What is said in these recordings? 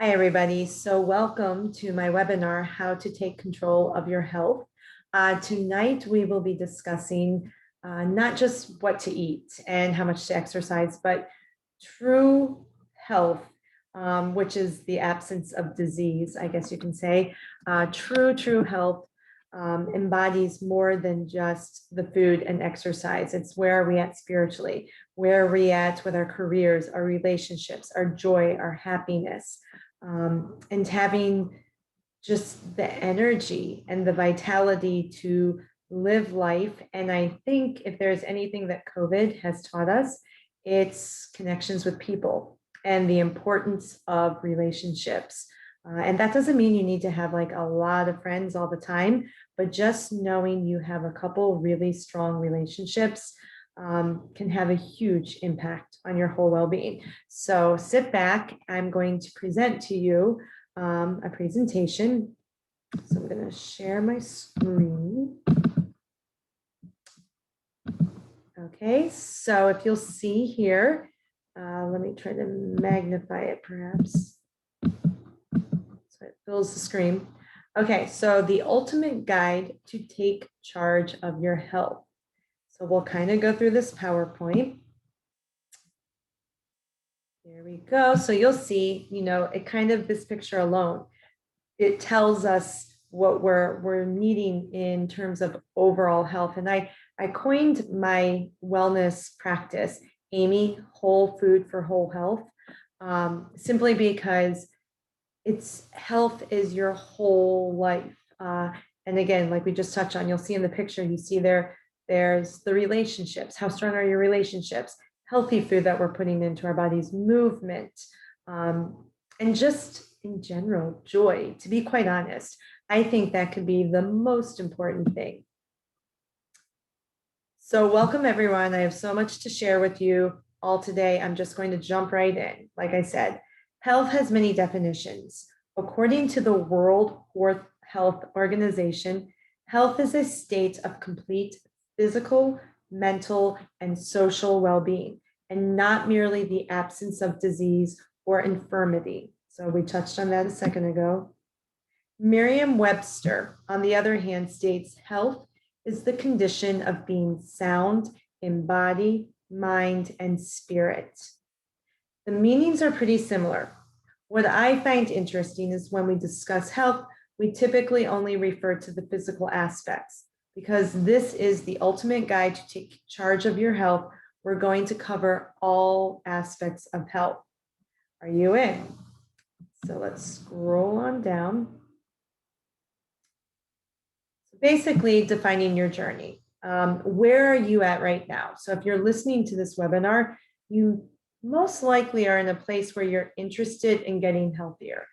Hi, everybody. So welcome to my webinar, How to Take Control of Your Health. Tonight, we will be discussing not just what to eat and how much to exercise, but true health, which is the absence of disease, I guess you can say. True health embodies more than just the food and exercise. It's where are we at spiritually? Where are we at with our careers, our relationships, our joy, our happiness? And having just the energy and the vitality to live life. And I think if there's anything that COVID has taught us, it's connections with people and the importance of relationships. And that doesn't mean you need to have like a lot of friends all the time, but just knowing you have a couple really strong relationships can have a huge impact on your whole well-being. So sit back. I'm going to present to you a presentation. So I'm going to share my screen. Okay, so if you'll see here, let me try to magnify it perhaps. So it fills the screen. Okay, so the ultimate guide to take charge of your health. So we'll kind of go through this PowerPoint. There we go. So you'll see, it kind of, this picture alone, it tells us what we're needing in terms of overall health. And I coined my wellness practice, Amy, Whole Food for Whole Health, simply because it's health is your whole life. And again, like we just touched on, you'll see in the picture, you see there's the relationships. How strong are your relationships? Healthy food that we're putting into our bodies, movement, and just in general, joy. To be quite honest, I think that could be the most important thing. So welcome, everyone. I have so much to share with you all today. I'm just going to jump right in. Like I said, health has many definitions. According to the World Health Organization, health is a state of complete physical, mental, and social well-being, and not merely the absence of disease or infirmity. So we touched on that a second ago. Merriam-Webster, on the other hand, states health is the condition of being sound in body, mind, and spirit. The meanings are pretty similar. What I find interesting is when we discuss health, we typically only refer to the physical aspects. Because this is the ultimate guide to take charge of your health, we're going to cover all aspects of health. Are you in? So let's scroll on down. So basically, defining your journey. Where are you at right now? So if you're listening to this webinar, you most likely are in a place where you're interested in getting healthier.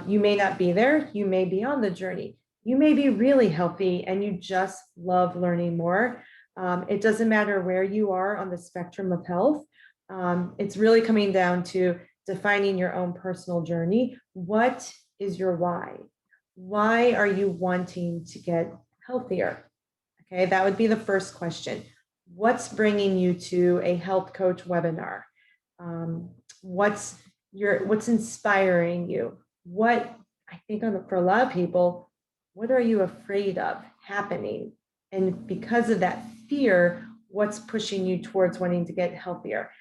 You may not be there. You may be on the journey. You may be really healthy and you just love learning more. It doesn't matter where you are on the spectrum of health. It's really coming down to defining your own personal journey. What is your why? Why are you wanting to get healthier? Okay, that would be the first question. What's bringing you to a health coach webinar? What's inspiring you? What I think for a lot of people, what are you afraid of happening? And because of that fear, what's pushing you towards wanting to get healthier?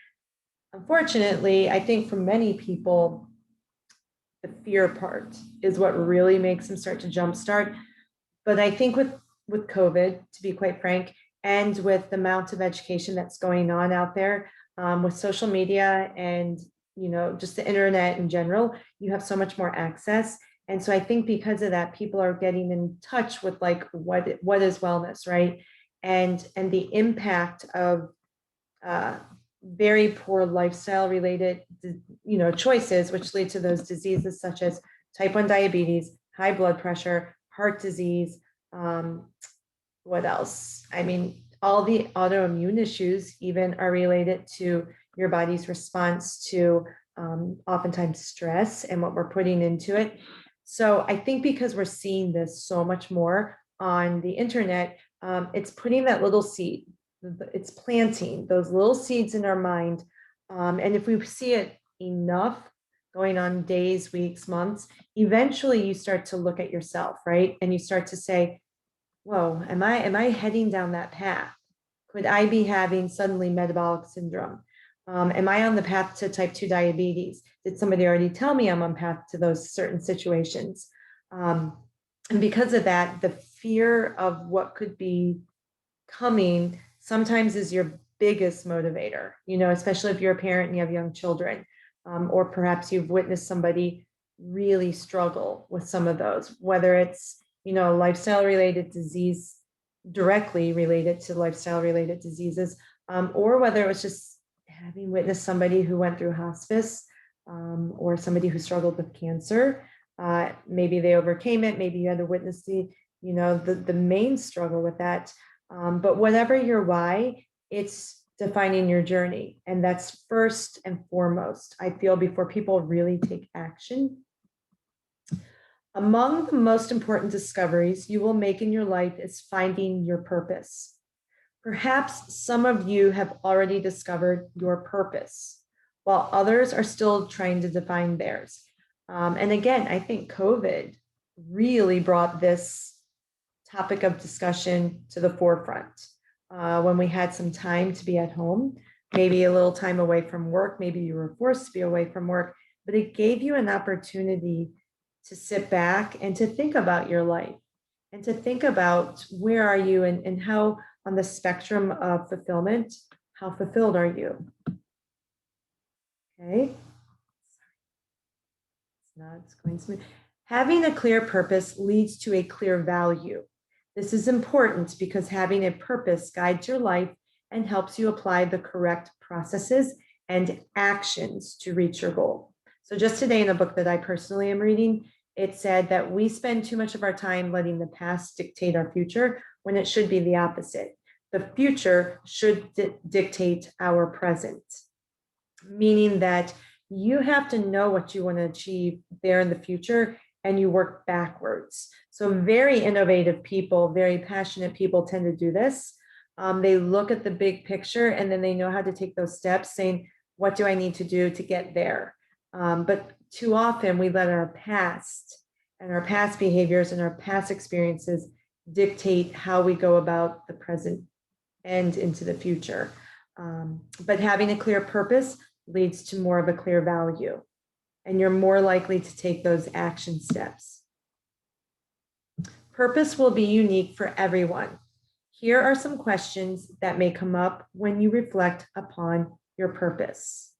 Unfortunately, I think for many people, the fear part is what really makes them start to jumpstart. But I think with COVID, to be quite frank, and with the amount of education that's going on out there, with social media and just the internet in general, you have so much more access. And so I think because of that, people are getting in touch with like what is wellness, right? And the impact of very poor lifestyle related choices, which lead to those diseases such as type 1 diabetes, high blood pressure, heart disease. What else? I mean, all the autoimmune issues even are related to your body's response to oftentimes stress and what we're putting into it. So I think because we're seeing this so much more on the internet, it's putting that little seed, it's planting those little seeds in our mind. And if we see it enough, going on days, weeks, months, eventually you start to look at yourself, right? And you start to say, whoa, am I heading down that path? Could I be having suddenly metabolic syndrome? Am I on the path to type 2 diabetes? Did somebody already tell me I'm on path to those certain situations? And because of that, the fear of what could be coming sometimes is your biggest motivator, especially if you're a parent and you have young children, or perhaps you've witnessed somebody really struggle with some of those, whether it's, lifestyle related disease, directly related to lifestyle related diseases, or whether it was just having witnessed somebody who went through hospice, or somebody who struggled with cancer. Maybe they overcame it. Maybe you had to witness the main struggle with that. But whatever your why, it's defining your journey. And that's first and foremost, I feel, before people really take action. Among the most important discoveries you will make in your life is finding your purpose. Perhaps some of you have already discovered your purpose, while others are still trying to define theirs. And again, I think COVID really brought this topic of discussion to the forefront when we had some time to be at home, maybe a little time away from work, maybe you were forced to be away from work, but it gave you an opportunity to sit back and to think about your life and to think about where are you and how on the spectrum of fulfillment, how fulfilled are you? Okay. It's going smooth. Having a clear purpose leads to a clear value. This is important because having a purpose guides your life and helps you apply the correct processes and actions to reach your goal. So just today in a book that I personally am reading, it said that we spend too much of our time letting the past dictate our future when it should be the opposite. The future should dictate our present, meaning that you have to know what you want to achieve there in the future and you work backwards. So very innovative people, very passionate people tend to do this. They look at the big picture and then they know how to take those steps saying, what do I need to do to get there? But too often we let our past and our past behaviors and our past experiences dictate how we go about the present and into the future. But having a clear purpose leads to more of a clear value, and you're more likely to take those action steps. Purpose will be unique for everyone. Here are some questions that may come up when you reflect upon your purpose.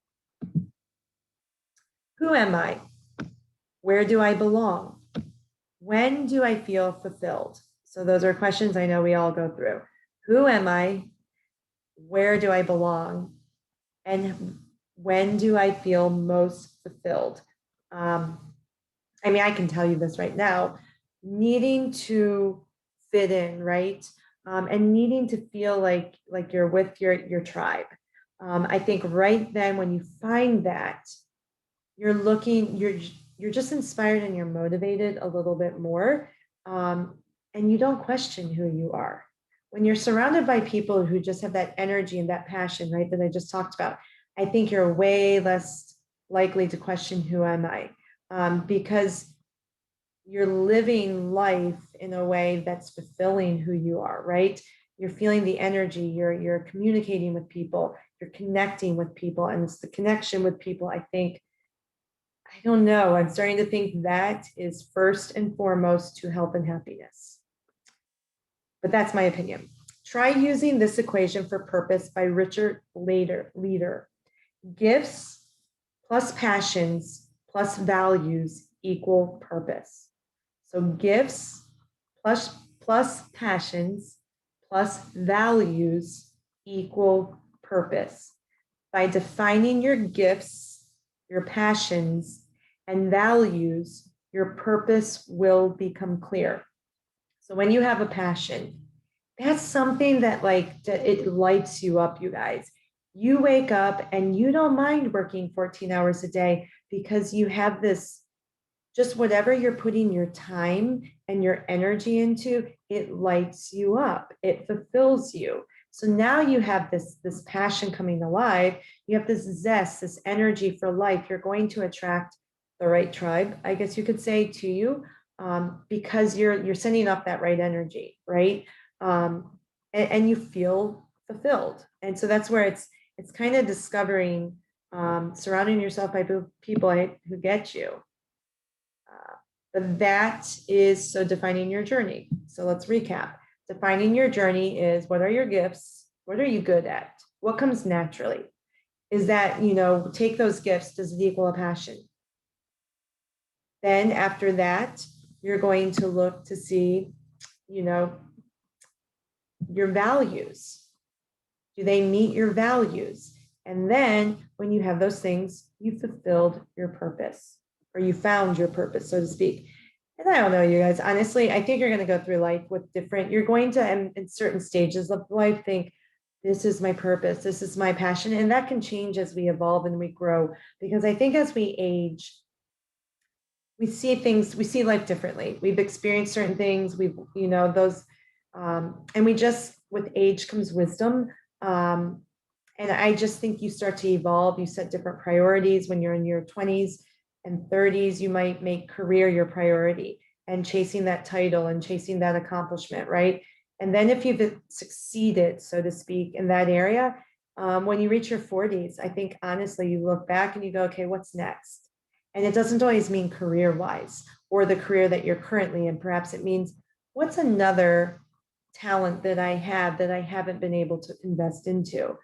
Who am I? Where do I belong? When do I feel fulfilled? So those are questions I know we all go through. Who am I? Where do I belong? And when do I feel most fulfilled? I can tell you this right now, needing to fit in, right? And needing to feel like you're with your tribe. I think right then when you find that, you're just inspired and you're motivated a little bit more. And you don't question who you are. When you're surrounded by people who just have that energy and that passion, right, that I just talked about, I think you're way less likely to question who am I, because you're living life in a way that's fulfilling who you are, right? You're feeling the energy, you're communicating with people, you're connecting with people, and it's the connection with people, I think, I don't know, I'm starting to think that is first and foremost to health and happiness. But that's my opinion. Try using this equation for purpose by Richard Leader. Gifts plus passions plus values equal purpose. So gifts plus passions plus values equal purpose. By defining your gifts, your passions, and values, your purpose will become clear. So when you have a passion, that's something that it lights you up, you guys. You wake up and you don't mind working 14 hours a day because you have this, just whatever you're putting your time and your energy into, it lights you up. It fulfills you. So now you have this passion coming alive. You have this zest, this energy for life. You're going to attract the right tribe, I guess you could say, to you, because you're sending up that right energy, right? And you feel fulfilled. And so that's where it's kind of discovering, surrounding yourself by people who get you. But that is so defining your journey. So let's recap. Defining your journey is, what are your gifts? What are you good at? What comes naturally? Is that, take those gifts, does it equal a passion? Then after that, you're going to look to see, your values. Do they meet your values? And then when you have those things, you fulfilled your purpose, or you found your purpose, so to speak. And I don't know, you guys, honestly, I think you're going to go through life with you're going to, in certain stages of life, think, this is my purpose, this is my passion. And that can change as we evolve and we grow, because I think as we age, we see life differently. We've experienced certain things, and we just, with age comes wisdom. And I just think you start to evolve. You set different priorities when you're in your 20s and 30s. You might make career your priority and chasing that title and chasing that accomplishment, right? And then if you've succeeded, so to speak, in that area, when you reach your 40s, I think honestly, you look back and you go, okay, what's next? And it doesn't always mean career-wise or the career that you're currently in. Perhaps it means, what's another talent that I have that I haven't been able to invest into?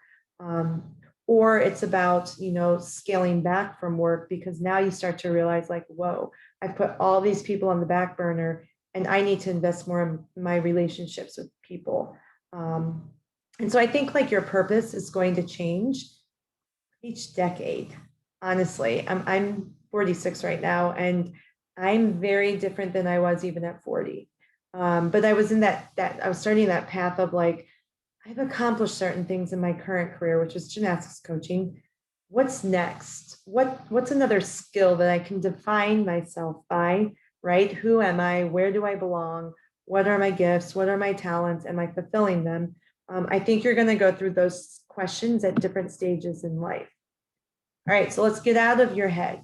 Or it's about, scaling back from work, because now you start to realize, like, whoa, I've put all these people on the back burner and I need to invest more in my relationships with people. And so I think like your purpose is going to change each decade. Honestly, I'm 46 right now, and I'm very different than I was even at 40. But I was in that I was starting that path of like, I've accomplished certain things in my current career, which is gymnastics coaching. What's next? What's another skill that I can define myself by, right? Who am I? Where do I belong? What are my gifts? What are my talents? Am I fulfilling them? I think you're going to go through those questions at different stages in life. All right, so let's get out of your head.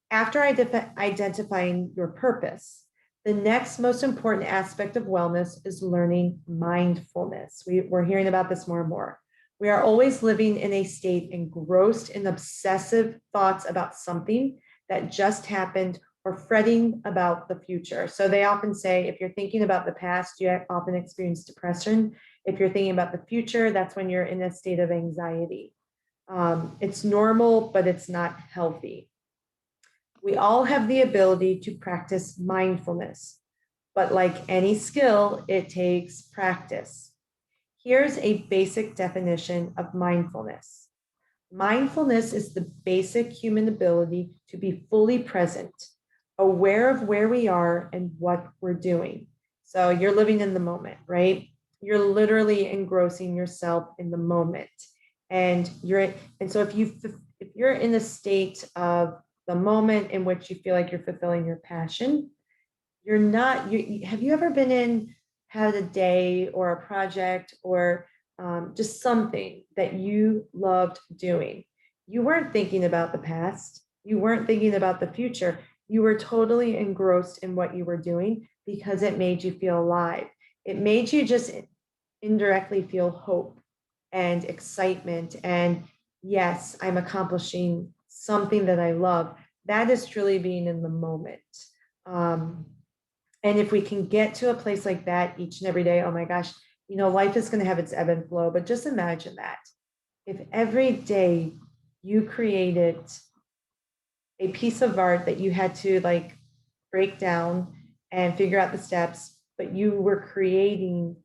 After identifying your purpose, the next most important aspect of wellness is learning mindfulness. We're hearing about this more and more. We are always living in a state engrossed in obsessive thoughts about something that just happened, or fretting about the future. So they often say, if you're thinking about the past, you often experience depression. If you're thinking about the future, that's when you're in a state of anxiety. It's normal, but it's not healthy. We all have the ability to practice mindfulness, but like any skill, it takes practice. Here's a basic definition of mindfulness. Mindfulness is the basic human ability to be fully present, aware of where we are and what we're doing. So you're living in the moment, right? You're literally engrossing yourself in the moment. And so if you're in a state of the moment in which you feel like you're fulfilling your passion, have you ever had a day or a project or just something that you loved doing? You weren't thinking about the past. You weren't thinking about the future. You were totally engrossed in what you were doing because it made you feel alive. It made you just indirectly feel hope and excitement. And yes, I'm accomplishing something that I love. That is truly being in the moment. And if we can get to a place like that each and every day, oh my gosh, life is going to have its ebb and flow. But just imagine that. If every day you created a piece of art that you had to like break down and figure out the steps, but you were creating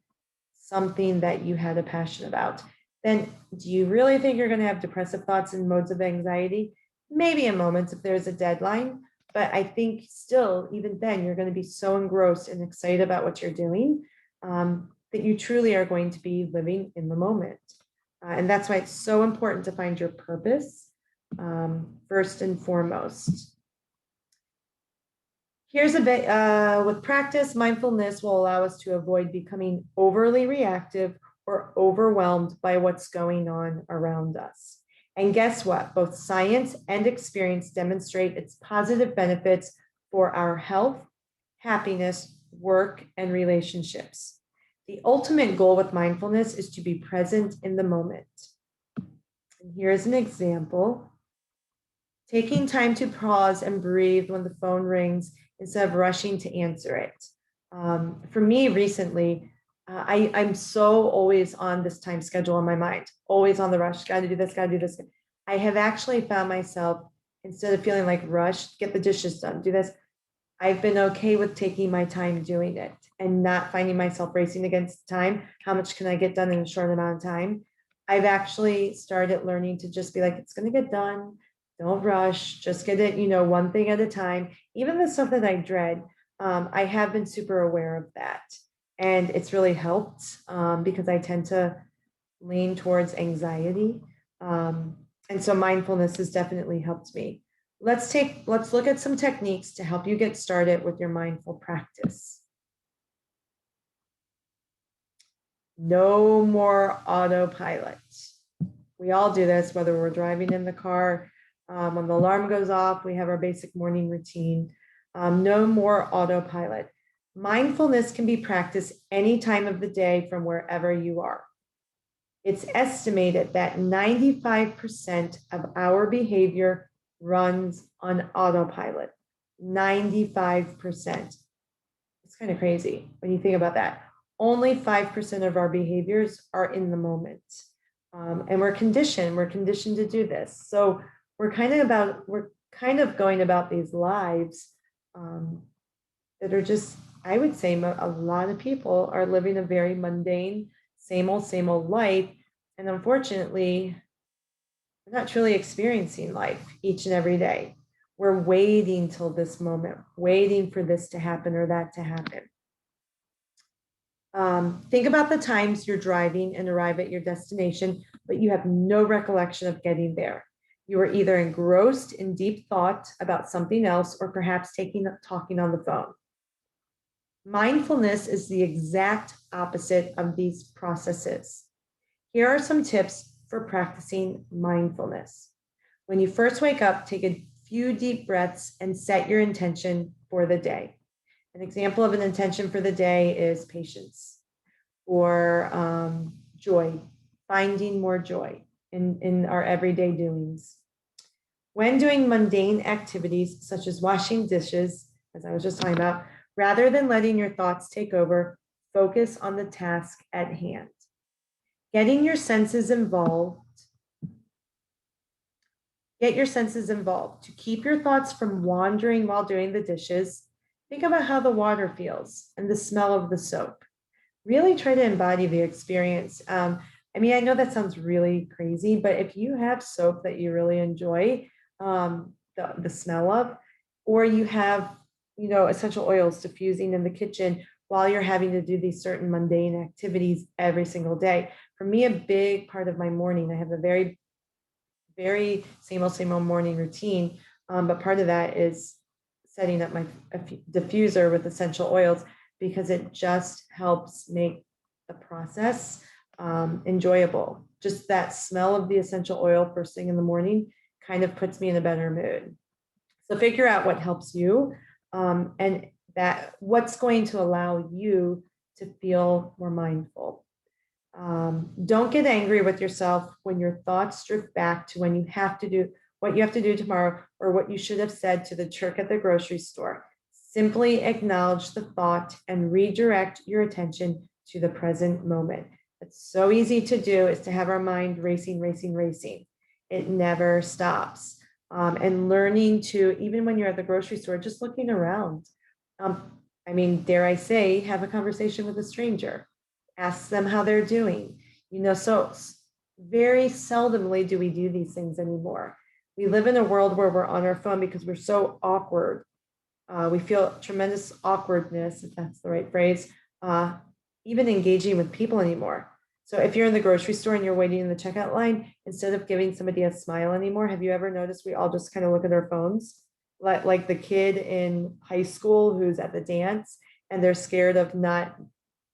something that you had a passion about, then do you really think you're going to have depressive thoughts and modes of anxiety? Maybe in moments if there's a deadline, but I think still, even then, you're going to be so engrossed and excited about what you're doing that you truly are going to be living in the moment. And that's why it's so important to find your purpose first and foremost. Here's a bit, with practice, mindfulness will allow us to avoid becoming overly reactive or overwhelmed by what's going on around us. And guess what? Both science and experience demonstrate its positive benefits for our health, happiness, work, and relationships. The ultimate goal with mindfulness is to be present in the moment. And here's an example. Taking time to pause and breathe when the phone rings instead of rushing to answer it. For me recently, I'm so always on this time schedule in my mind, always on the rush, got to do this, got to do this. I have actually found myself, instead of feeling like rushed, get the dishes done, do this, I've been okay with taking my time doing it and not finding myself racing against time. How much can I get done in a short amount of time? I've actually started learning to just be like, it's going to get done. Don't rush, just get it, one thing at a time. Even the stuff that I dread, I have been super aware of that. And it's really helped because I tend to lean towards anxiety. And so mindfulness has definitely helped me. Let's look at some techniques to help you get started with your mindful practice. No more autopilot. We all do this, whether we're driving in the car, when the alarm goes off, we have our basic morning routine. No more autopilot. Mindfulness can be practiced any time of the day from wherever you are. It's estimated that 95% of our behavior runs on autopilot. 95%. It's kind of crazy when you think about that. Only 5% of our behaviors are in the moment. And we're conditioned to do this. So we're kind of going about these lives that are just, I would say a lot of people are living a very mundane, same old life. And unfortunately, we're not truly experiencing life each and every day. We're waiting till this moment, waiting for this to happen or that to happen. Think about the times you're driving and arrive at your destination, but you have no recollection of getting there. You are either engrossed in deep thought about something else or perhaps talking on the phone. Mindfulness is the exact opposite of these processes. Here are some tips for practicing mindfulness. When you first wake up, take a few deep breaths and set your intention for the day. An example of an intention for the day is patience or joy, finding more joy in our everyday doings. When doing mundane activities such as washing dishes, as I was just talking about, rather than letting your thoughts take over, focus on the task at hand. Getting your senses involved. Get your senses involved. To keep your thoughts from wandering while doing the dishes, think about how the water feels and the smell of the soap. Really try to embody the experience. I know that sounds really crazy, but if you have soap that you really enjoy the smell of, or you have, essential oils diffusing in the kitchen while you're having to do these certain mundane activities every single day. For me, a big part of my morning, I have a very, very same old morning routine, but part of that is setting up my diffuser with essential oils because it just helps make the process enjoyable. Just that smell of the essential oil first thing in the morning kind of puts me in a better mood. So figure out what helps you and that what's going to allow you to feel more mindful. Don't get angry with yourself when your thoughts drift back to when you have to do what you have to do tomorrow or what you should have said to the jerk at the grocery store. Simply acknowledge the thought and redirect your attention to the present moment. It's so easy to do, is to have our mind racing. It never stops. And learning to, even when you're at the grocery store, just looking around. Dare I say, have a conversation with a stranger. Ask them how they're doing. So very seldomly do we do these things anymore. We live in a world where we're on our phone because we're so awkward. We feel tremendous awkwardness, if that's the right phrase, even engaging with people anymore. So if you're in the grocery store and you're waiting in the checkout line, instead of giving somebody a smile anymore, have you ever noticed we all just kind of look at our phones? Like the kid in high school who's at the dance and they're scared of not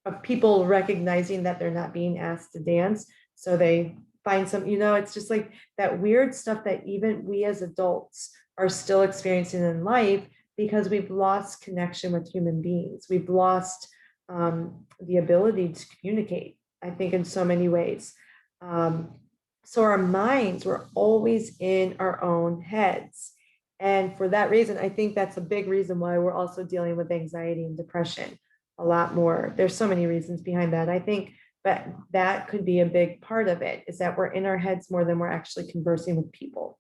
of people recognizing that they're not being asked to dance. So they find some, it's just like that weird stuff that even we as adults are still experiencing in life because we've lost connection with human beings. We've lost the ability to communicate, I think, in so many ways. So our minds, we're always in our own heads. And for that reason, I think that's a big reason why we're also dealing with anxiety and depression a lot more. There's so many reasons behind that. I think but that could be a big part of it, is that we're in our heads more than we're actually conversing with people.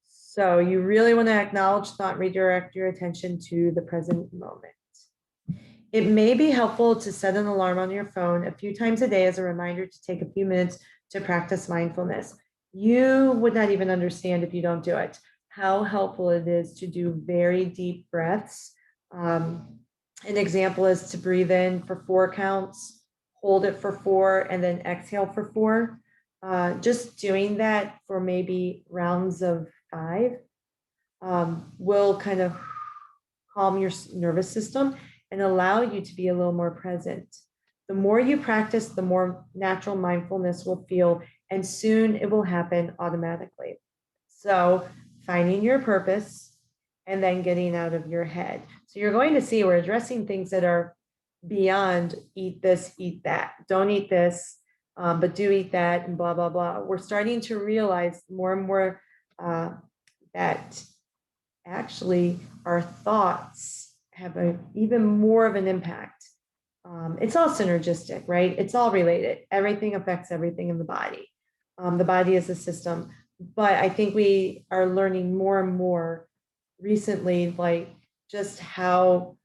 So you really want to acknowledge thought, redirect your attention to the present moment. It may be helpful to set an alarm on your phone a few times a day as a reminder to take a few minutes to practice mindfulness. You would not even understand if you don't do it, how helpful it is to do very deep breaths. An example is to breathe in for 4 counts, hold it for 4, and then exhale for 4. Just doing that for maybe rounds of 5 will kind of calm your nervous system and allow you to be a little more present. The more you practice, the more natural mindfulness will feel, and soon it will happen automatically. So finding your purpose and then getting out of your head. So you're going to see we're addressing things that are beyond eat this, eat that. Don't eat this, but do eat that, and blah, blah, blah. We're starting to realize more and more that actually our thoughts have even more of an impact. It's all synergistic, right? It's all related. Everything affects everything in the body. The body is a system. But I think we are learning more and more recently, like just how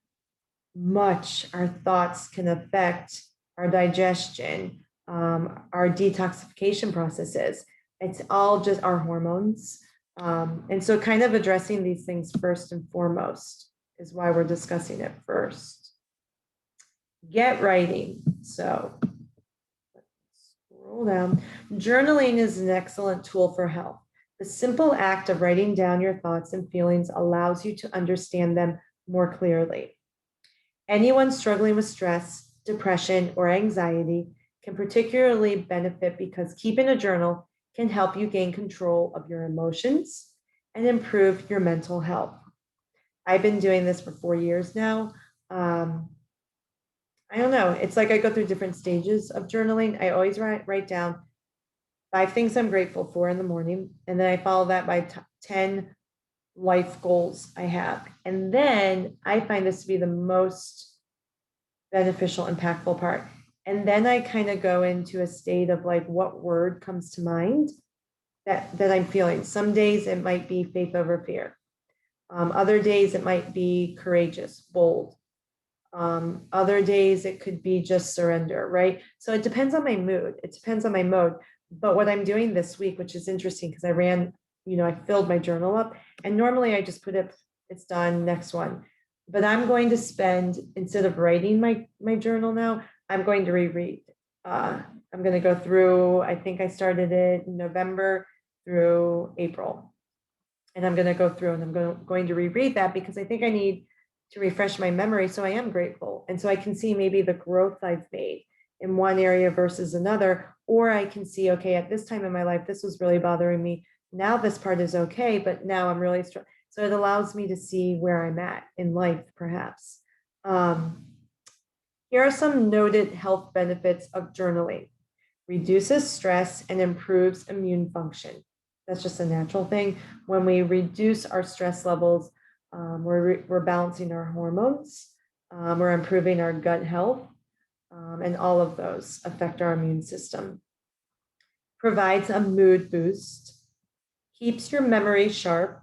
much our thoughts can affect our digestion, our detoxification processes. It's all just our hormones. And so kind of addressing these things first and foremost is why we're discussing it first. Get writing. So let's scroll down. Journaling is an excellent tool for health. The simple act of writing down your thoughts and feelings allows you to understand them more clearly. Anyone struggling with stress, depression, or anxiety can particularly benefit because keeping a journal can help you gain control of your emotions and improve your mental health. I've been doing this for 4 years now. I don't know. It's like I go through different stages of journaling. I always write down 5 things I'm grateful for in the morning, and then I follow that by 10 life goals I have. And then I find this to be the most beneficial, impactful part. And then I kind of go into a state of like, what word comes to mind that I'm feeling. Some days it might be faith over fear. Other days it might be courageous, bold. Other days it could be just surrender, right? So it depends on my mood. It depends on my mode. But what I'm doing this week, which is interesting because I filled my journal up, and normally I just put it's done, next one. But I'm going to spend, instead of writing my journal now, I'm going to reread. I'm going to go through, I think I started it in November through April. And I'm going to go through and I'm going to reread that because I think I need to refresh my memory. So I am grateful. And so I can see maybe the growth I've made in one area versus another, or I can see, okay, at this time in my life, this was really bothering me. Now this part is okay, but now I'm really strong. So it allows me to see where I'm at in life, perhaps. Here are some noted health benefits of journaling. Reduces stress and improves immune function. That's just a natural thing. When we reduce our stress levels, we're balancing our hormones, we're improving our gut health, and all of those affect our immune system. Provides a mood boost, keeps your memory sharp,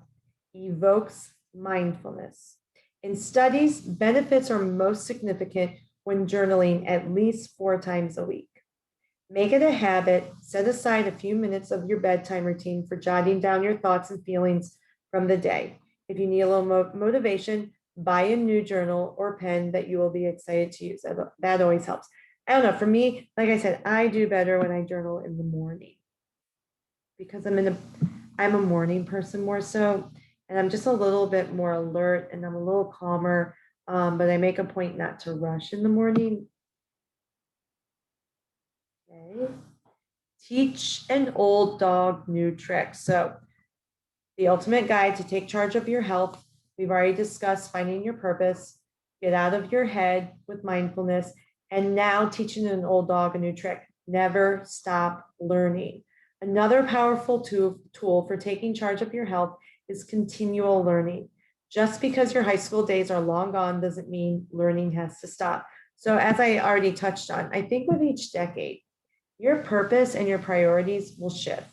evokes mindfulness. In studies, benefits are most significant when journaling at least 4 times a week. Make it a habit. Set aside a few minutes of your bedtime routine for jotting down your thoughts and feelings from the day. If you need a little motivation, buy a new journal or pen that you will be excited to use. That always helps. I don't know. For me, like I said, I do better when I journal in the morning because I'm a morning person more so, and I'm just a little bit more alert and I'm a little calmer. but I make a point not to rush in the morning. Okay. Teach an old dog new tricks. So the ultimate guide to take charge of your health. We've already discussed finding your purpose, get out of your head with mindfulness, and now teaching an old dog a new trick. Never stop learning. Another powerful tool for taking charge of your health is continual learning. Just because your high school days are long gone doesn't mean learning has to stop. So as I already touched on, I think with each decade, your purpose and your priorities will shift.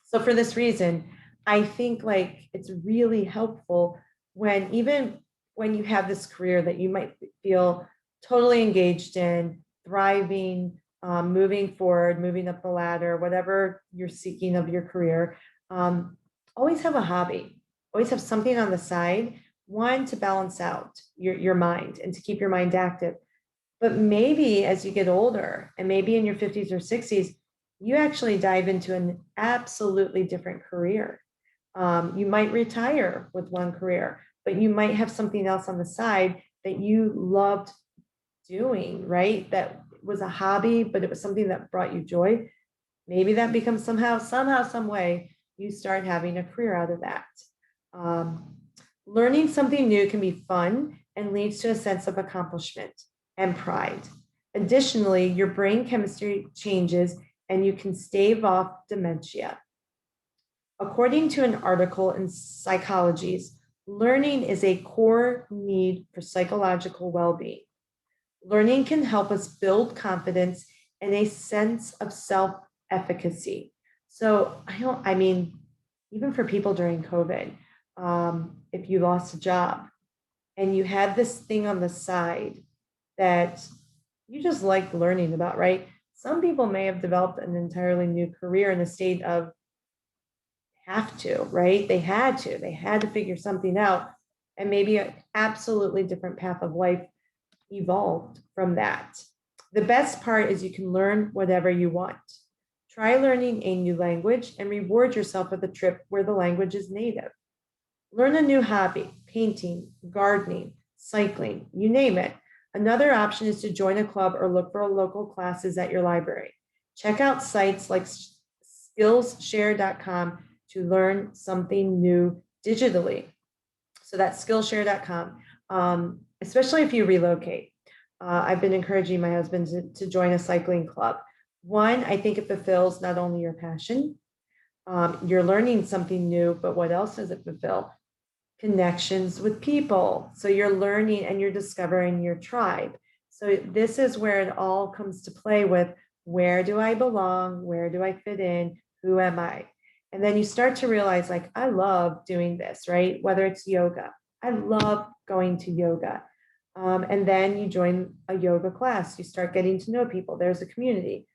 So for this reason, I think like it's really helpful when even when you have this career that you might feel totally engaged in, thriving, moving forward, moving up the ladder, whatever you're seeking of your career, always have a hobby, always have something on the side, one to balance out your mind and to keep your mind active. But maybe as you get older and maybe in your 50s or 60s, you actually dive into an absolutely different career. You might retire with one career, but you might have something else on the side that you loved doing, right? That was a hobby, but it was something that brought you joy. Maybe that becomes somehow, some way, you start having a career out of that. Learning something new can be fun and leads to a sense of accomplishment and pride. Additionally, your brain chemistry changes and you can stave off dementia. According to an article in Psychologies, learning is a core need for psychological well-being. Learning can help us build confidence and a sense of self-efficacy. So I mean, even for people during COVID, if you lost a job and you had this thing on the side that you just like learning about, right? Some people may have developed an entirely new career in a state of have to, right? They had to figure something out, and maybe an absolutely different path of life evolved from that. The best part is you can learn whatever you want. Try learning a new language and reward yourself with a trip where the language is native. Learn a new hobby, painting, gardening, cycling, you name it. Another option is to join a club or look for local classes at your library. Check out sites like Skillshare.com to learn something new digitally. So that's Skillshare.com, especially if you relocate. I've been encouraging my husband to join a cycling club. One, I think it fulfills not only your passion, you're learning something new, but what else does it fulfill? Connections with people. So you're learning and you're discovering your tribe. So this is where it all comes to play with where do I belong? Where do I fit in? Who am I? And then you start to realize like, I love doing this, right? Whether it's yoga, I love going to yoga. And then you join a yoga class, you start getting to know people. There's a community.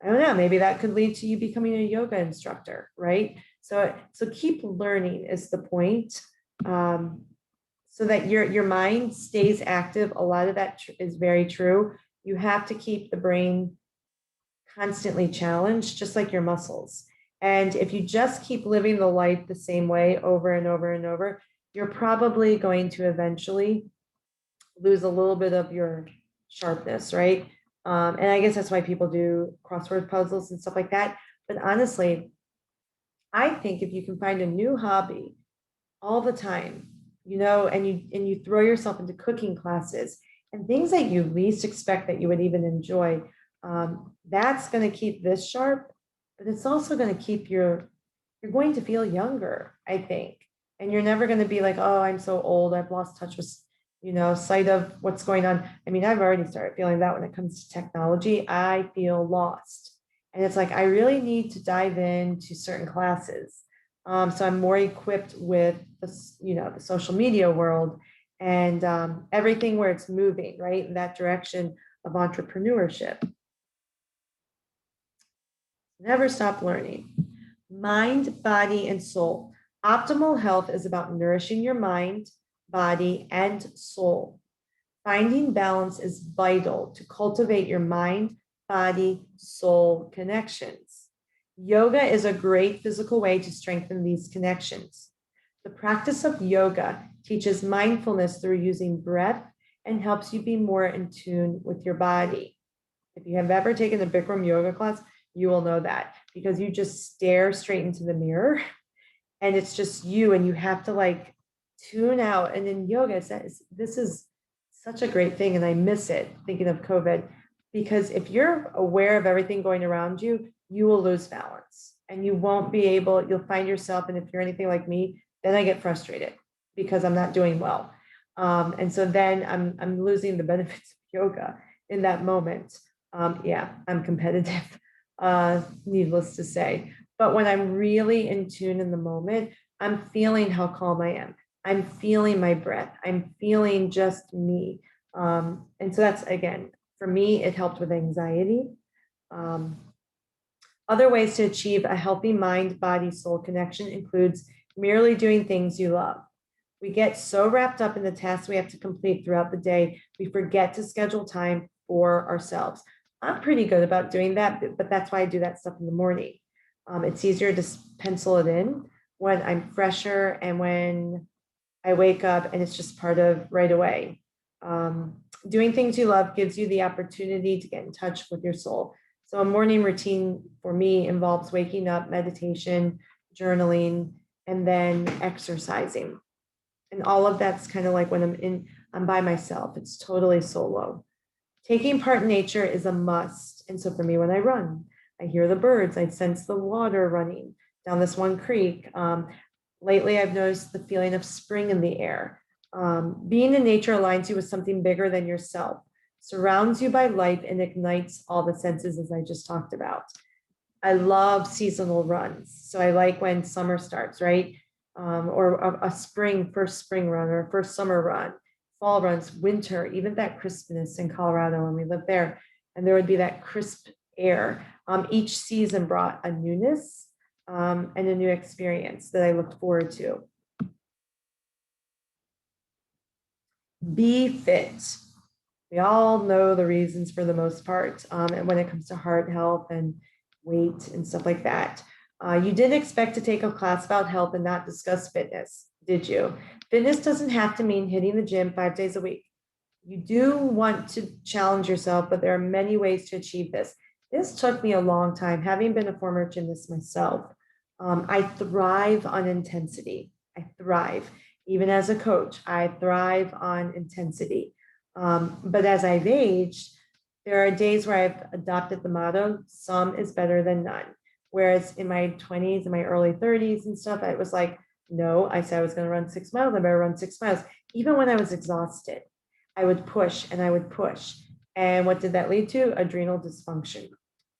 I don't know, maybe that could lead to you becoming a yoga instructor, right? So keep learning is the point. So that your mind stays active. A lot of that is very true. You have to keep the brain constantly challenged, just like your muscles. And if you just keep living the life the same way over and over and over, you're probably going to eventually lose a little bit of your sharpness, right? And I guess that's why people do crossword puzzles and stuff like that. But honestly, I think if you can find a new hobby all the time, and you throw yourself into cooking classes and things that you least expect that you would even enjoy, that's going to keep this sharp, but it's also going to keep you're going to feel younger, I think. And you're never going to be like, oh, I'm so old, I've lost touch with, sight of what's going on. I mean, I've already started feeling that when it comes to technology. I feel lost. And it's like, I really need to dive into certain classes. So I'm more equipped with the social media world and everything where it's moving, right, in that direction of entrepreneurship. Never stop learning. Mind, body, and soul. Optimal health is about nourishing your mind, body, and soul. Finding balance is vital to cultivate your mind, body, soul connections. Yoga is a great physical way to strengthen these connections. The practice of yoga teaches mindfulness through using breath and helps you be more in tune with your body. If you have ever taken a Bikram yoga class, you will know that, because you just stare straight into the mirror and it's just you, and you have to like tune out. And in yoga, this is such a great thing, and I miss it thinking of COVID, because if you're aware of everything going around you, you will lose balance and you won't be able, you'll find yourself, and if you're anything like me, then I get frustrated because I'm not doing well. And so then I'm losing the benefits of yoga in that moment. Yeah, I'm competitive, needless to say. But when I'm really in tune in the moment, I'm feeling how calm I am. I'm feeling my breath. I'm feeling just me. And so that's, again, for me, it helped with anxiety. Other ways to achieve a healthy mind, body, soul connection includes merely doing things you love. We get so wrapped up in the tasks we have to complete throughout the day, we forget to schedule time for ourselves. I'm pretty good about doing that, but that's why I do that stuff in the morning. It's easier to pencil it in when I'm fresher and when I wake up and it's just part of right away. Doing things you love gives you the opportunity to get in touch with your soul. So a morning routine for me involves waking up, meditation, journaling, and then exercising. And all of that's kind of like when I'm by myself. It's totally solo. Taking part in nature is a must. And so for me, when I run, I hear the birds, I sense the water running down this one creek. Lately, I've noticed the feeling of spring in the air. Being in nature aligns you with something bigger than yourself, surrounds you by life, and ignites all the senses, as I just talked about. I love seasonal runs. So I like when summer starts, right? Or a first spring run, or first summer run, fall runs, winter, even that crispness in Colorado when we lived there. And there would be that crisp air. Each season brought a newness and a new experience that I looked forward to. Be fit. We all know the reasons for the most part, and when it comes to heart health and weight and stuff like that. You didn't expect to take a class about health and not discuss fitness, did you? Fitness doesn't have to mean hitting the gym 5 days a week. You do want to challenge yourself, but there are many ways to achieve this. This took me a long time, having been a former gymnast myself. I thrive on intensity. I thrive. Even as a coach, I thrive on intensity. But as I've aged, there are days where I've adopted the motto, some is better than none. Whereas in my 20s and my early 30s and stuff, I was like, no, I said I was going to run 6 miles. I better run 6 miles. Even when I was exhausted, I would push and I would push. And what did that lead to? Adrenal dysfunction,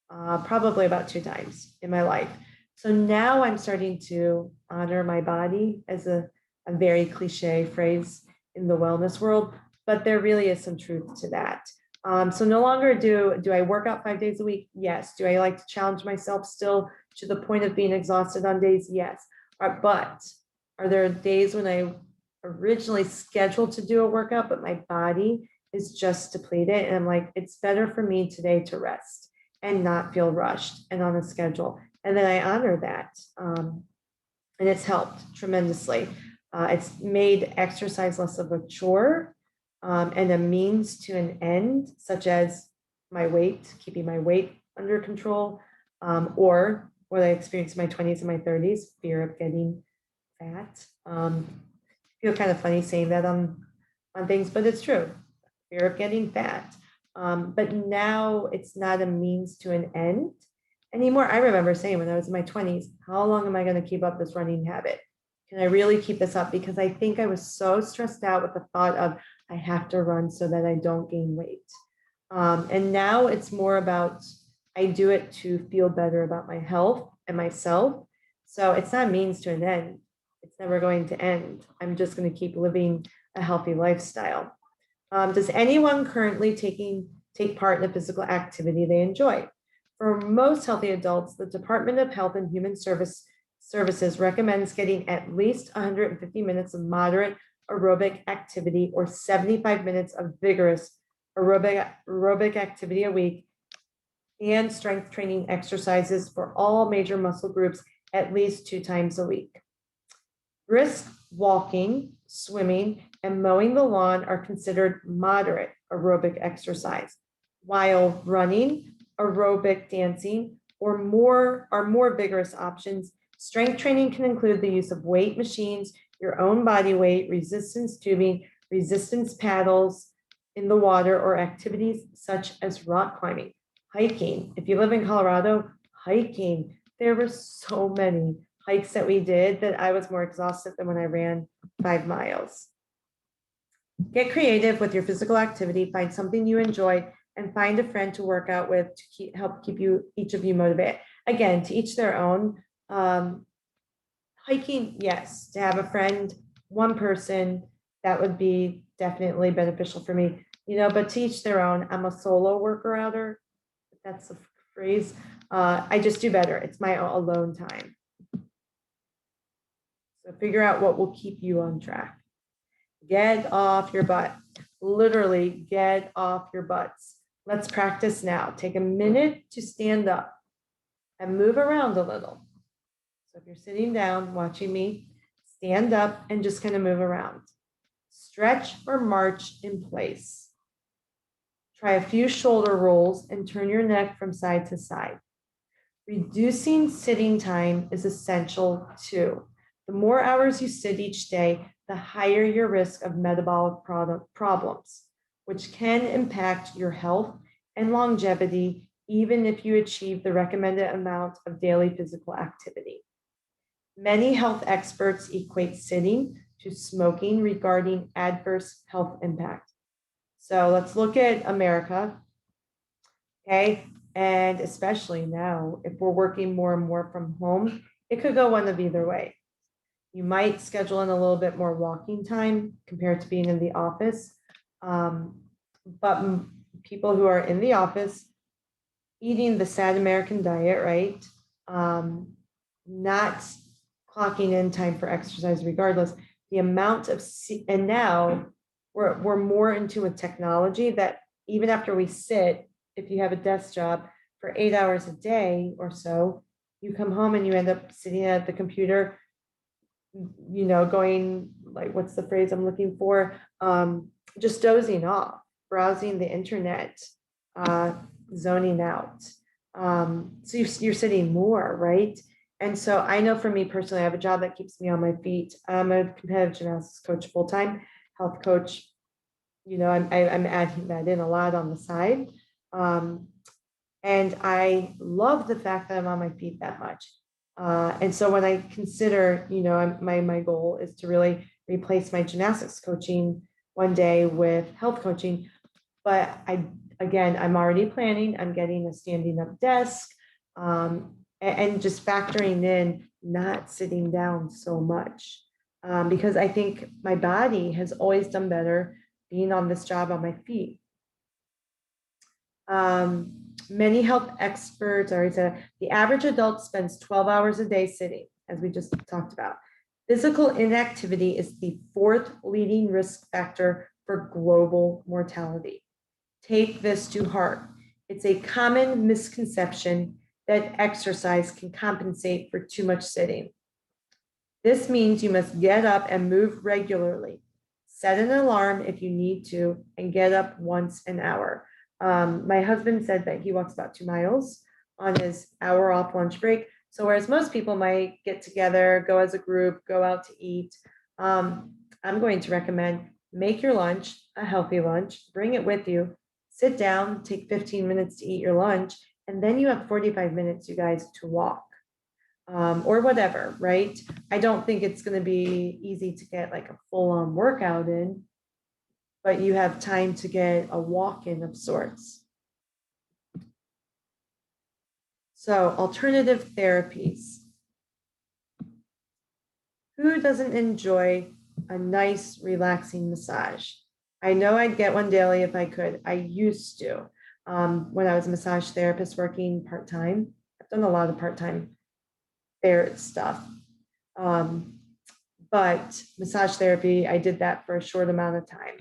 probably about 2 times in my life. So now I'm starting to honor my body, as a very cliche phrase in the wellness world, but there really is some truth to that. So no longer do I work out 5 days a week? Yes. Do I like to challenge myself still to the point of being exhausted on days? Yes. But are there days when I originally scheduled to do a workout, but my body is just depleted, and I'm like, it's better for me today to rest and not feel rushed and on a schedule. And then I honor that. And it's helped tremendously. It's made exercise less of a chore and a means to an end, such as my weight, keeping my weight under control, or what I experienced in my 20s and my 30s, fear of getting fat. I feel kind of funny saying that on things, but it's true, fear of getting fat. But now it's not a means to an end anymore. I remember saying when I was in my 20s, how long am I going to keep up this running habit? Can I really keep this up? Because I think I was so stressed out with the thought of I have to run so that I don't gain weight. And now it's more about I do it to feel better about my health and myself. So it's not a means to an end. It's never going to end. I'm just going to keep living a healthy lifestyle. Does anyone currently take part in a physical activity they enjoy? For most healthy adults, the Department of Health and Human Services recommends getting at least 150 minutes of moderate aerobic activity or 75 minutes of vigorous aerobic activity a week, and strength training exercises for all major muscle groups at least 2 times a week. Brisk walking, swimming, and mowing the lawn are considered moderate aerobic exercise, while running, aerobic dancing, or more vigorous options. Strength training can include the use of weight machines, your own body weight, resistance tubing, resistance paddles in the water, or activities such as rock climbing, hiking. If you live in Colorado, hiking. There were so many hikes that we did that I was more exhausted than when I ran 5 miles. Get creative with your physical activity, find something you enjoy, and find a friend to work out with to help keep each of you motivated. Again, to each their own. Hiking, yes, to have a friend, one person, that would be definitely beneficial for me, but to each their own. I'm a solo worker outer, if that's the phrase. I just do better. It's my alone time. So figure out what will keep you on track. Get off your butt. Literally get off your butts. Let's practice now. Take a minute to stand up and move around a little. So if you're sitting down watching me, stand up and just kind of move around. Stretch or march in place. Try a few shoulder rolls and turn your neck from side to side. Reducing sitting time is essential too. The more hours you sit each day, the higher your risk of metabolic problems, which can impact your health and longevity, even if you achieve the recommended amount of daily physical activity. Many health experts equate sitting to smoking regarding adverse health impact. So let's look at America, okay? And especially now, if we're working more and more from home, it could go one of either way. You might schedule in a little bit more walking time compared to being in the office. But people who are in the office eating the sad American diet, right? Not clocking in time for exercise regardless. The amount of, and now we're more into a technology that even after we sit, if you have a desk job for 8 hours a day or so, you come home and you end up sitting at the computer, going, like, what's the phrase I'm looking for? Just dozing off, browsing the internet, zoning out. So you're sitting more, right? And so I know for me personally, I have a job that keeps me on my feet. I'm a competitive gymnastics coach, full-time health coach. I'm adding that in a lot on the side. And I love the fact that I'm on my feet that much. And so when I consider, my goal is to really replace my gymnastics coaching one day with health coaching. But I'm already planning on getting a standing up desk, and just factoring in not sitting down so much, because I think my body has always done better being on this job on my feet. Many health experts already said the average adult spends 12 hours a day sitting, as we just talked about. Physical inactivity is the 4th leading risk factor for global mortality. Take this to heart. It's a common misconception that exercise can compensate for too much sitting. This means you must get up and move regularly. Set an alarm if you need to, and get up once an hour. My husband said that he walks about 2 miles on his hour off lunch break. So whereas most people might get together, go as a group, go out to eat, I'm going to recommend make your lunch a healthy lunch, bring it with you, sit down, take 15 minutes to eat your lunch, and then you have 45 minutes, you guys, to walk, or whatever, right? I don't think it's going to be easy to get like a full-on workout in, but you have time to get a walk in of sorts. So alternative therapies. Who doesn't enjoy a nice, relaxing massage? I know I'd get one daily if I could. I used to. When I was a massage therapist working part-time. I've done a lot of part-time therapy stuff. But massage therapy, I did that for a short amount of time.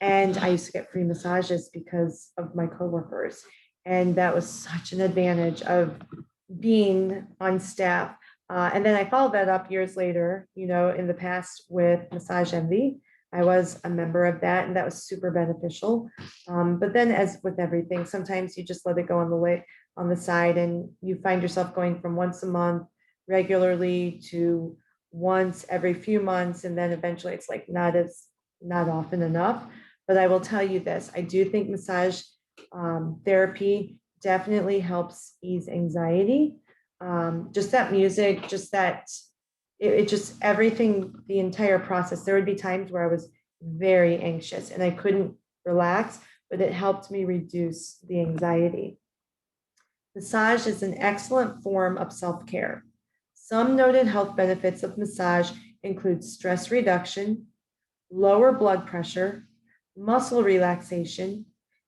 And I used to get free massages because of my coworkers. And that was such an advantage of being on staff. And then I followed that up years later, in the past with Massage Envy. I was a member of that, and that was super beneficial. But then, as with everything, sometimes you just let it go on the side, and you find yourself going from once a month regularly to once every few months, and then eventually it's like not often enough. But I will tell you this: I do think massage therapy definitely helps ease anxiety. Just that music, just that it just everything, the entire process. There would be times where I was very anxious and I couldn't relax, but it helped me reduce the anxiety. Massage is an excellent form of self-care. Some noted health benefits of massage include stress reduction, lower blood pressure, muscle relaxation,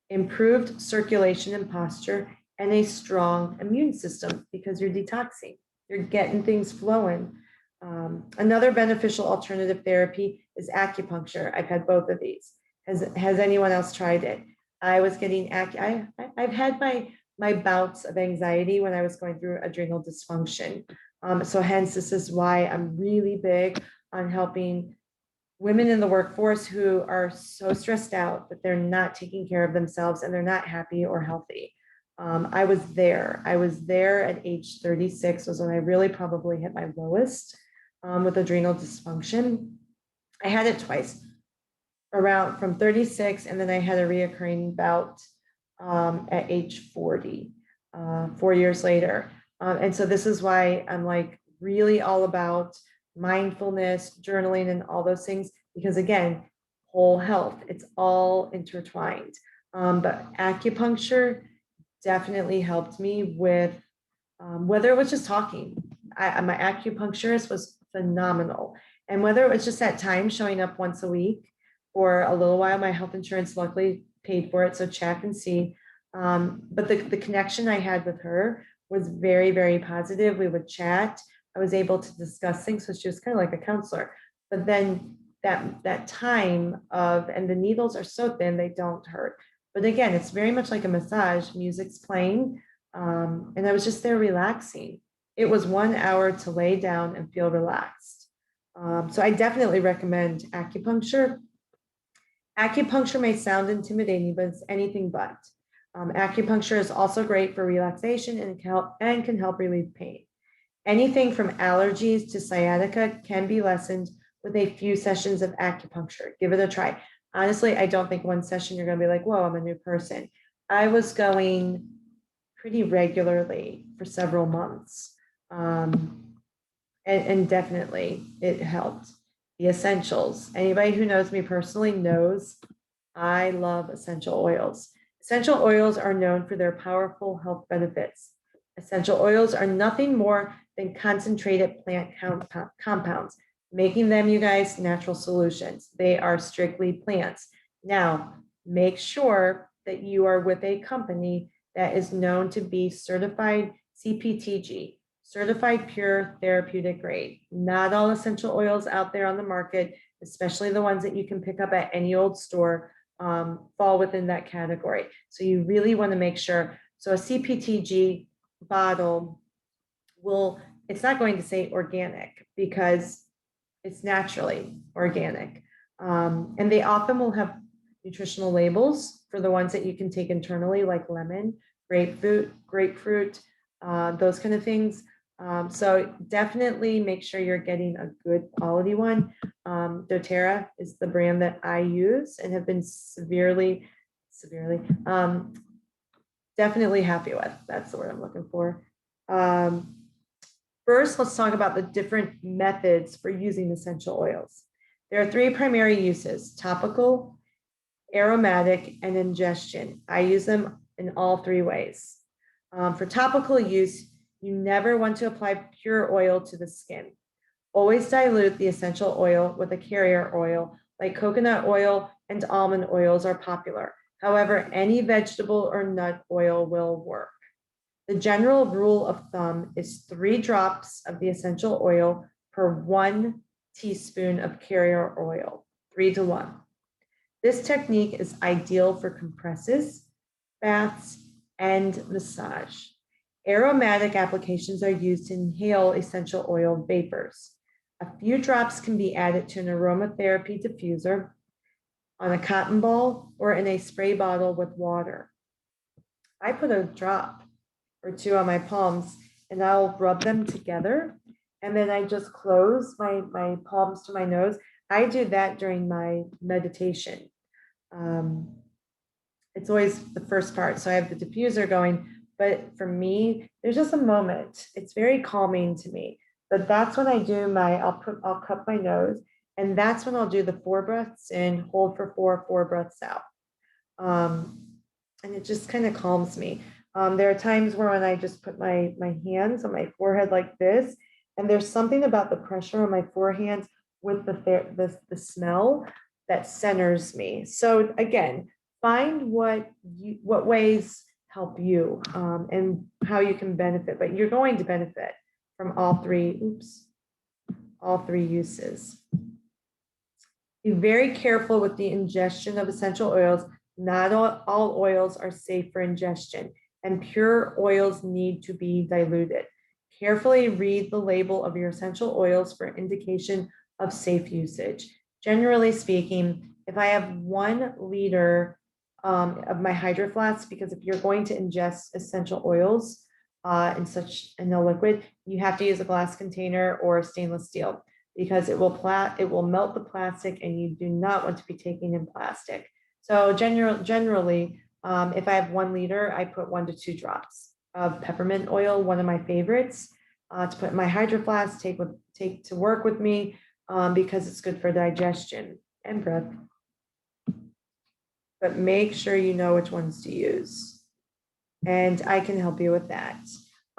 improved circulation and posture, and a strong immune system because you're detoxing, you're getting things flowing. Another beneficial alternative therapy is acupuncture. I've had both of these. Has anyone else tried it? I was getting I've had my bouts of anxiety when I was going through adrenal dysfunction. So hence, this is why I'm really big on helping women in the workforce who are so stressed out that they're not taking care of themselves and they're not happy or healthy. I was there at age 36 was when I really probably hit my lowest with adrenal dysfunction. I had it twice, around from 36, and then I had a reoccurring bout at age 40, 4 years later. And so this is why I'm like really all about mindfulness, journaling, and all those things, because again, whole health, it's all intertwined. But acupuncture definitely helped me with whether it was just talking. My acupuncturist was phenomenal. And whether it was just that time showing up once a week for a little while, my health insurance luckily paid for it, so check and see. But the connection I had with her was very, very positive. We would chat. I was able to discuss things, so she was kind of like a counselor. But then that time and the needles are so thin, they don't hurt. But again, it's very much like a massage. Music's playing, and I was just there relaxing. It was 1 hour to lay down and feel relaxed. So I definitely recommend acupuncture. Acupuncture may sound intimidating, but it's anything but. Acupuncture is also great for relaxation and can help relieve pain. Anything from allergies to sciatica can be lessened with a few sessions of acupuncture. Give it a try. Honestly, I don't think one session you're going to be like, whoa, I'm a new person. I was going pretty regularly for several months. And definitely it helped. The essentials. Anybody who knows me personally knows I love essential oils. Essential oils are known for their powerful health benefits. Essential oils are nothing more than concentrated plant compounds, making them, you guys, natural solutions. They are strictly plants. Now, make sure that you are with a company that is known to be certified CPTG, certified pure therapeutic grade. Not all essential oils out there on the market, especially the ones that you can pick up at any old store, fall within that category. So you really want to make sure. So a CPTG bottle it's not going to say organic because it's naturally organic. And they often will have nutritional labels for the ones that you can take internally, like lemon, grapefruit, those kind of things. So definitely make sure you're getting a good quality one. doTERRA is the brand that I use and have been severely, definitely happy with. That's the word I'm looking for. First, let's talk about the different methods for using essential oils. There are 3 primary uses: topical, aromatic, and ingestion. I use them in all 3 ways. For topical use, you never want to apply pure oil to the skin. Always dilute the essential oil with a carrier oil, like coconut oil and almond oils are popular. However, any vegetable or nut oil will work. The general rule of thumb is 3 drops of the essential oil per 1 teaspoon of carrier oil, 3 to 1. This technique is ideal for compresses, baths, and massage. Aromatic applications are used to inhale essential oil vapors. A few drops can be added to an aromatherapy diffuser on a cotton ball or in a spray bottle with water. I put a drop or two on my palms and I'll rub them together. And then I just close my palms to my nose. I do that during my meditation. It's always the first part. So I have the diffuser going, but for me, there's just a moment. It's very calming to me. But that's when I do I'll cup my nose, and that's when I'll do the 4 breaths in, hold for 4, 4 breaths out. And it just kind of calms me. There are times where when I just put my hands on my forehead like this, and there's something about the pressure on my forehands with the smell that centers me. So again, find what ways help you and how you can benefit, but you're going to benefit from all three uses. Be very careful with the ingestion of essential oils. Not all oils are safe for ingestion, and pure oils need to be diluted. Carefully read the label of your essential oils for indication of safe usage. Generally speaking, if I have 1 liter of my Hydro Flask, because if you're going to ingest essential oils in a liquid, you have to use a glass container or stainless steel, because it will melt the plastic, and you do not want to be taking in plastic. So generally, if I have 1 liter, I put 1 to 2 drops of peppermint oil, one of my favorites, to put in my Hydro Flask, take to work with me, because it's good for digestion and breath. But make sure you know which ones to use, and I can help you with that.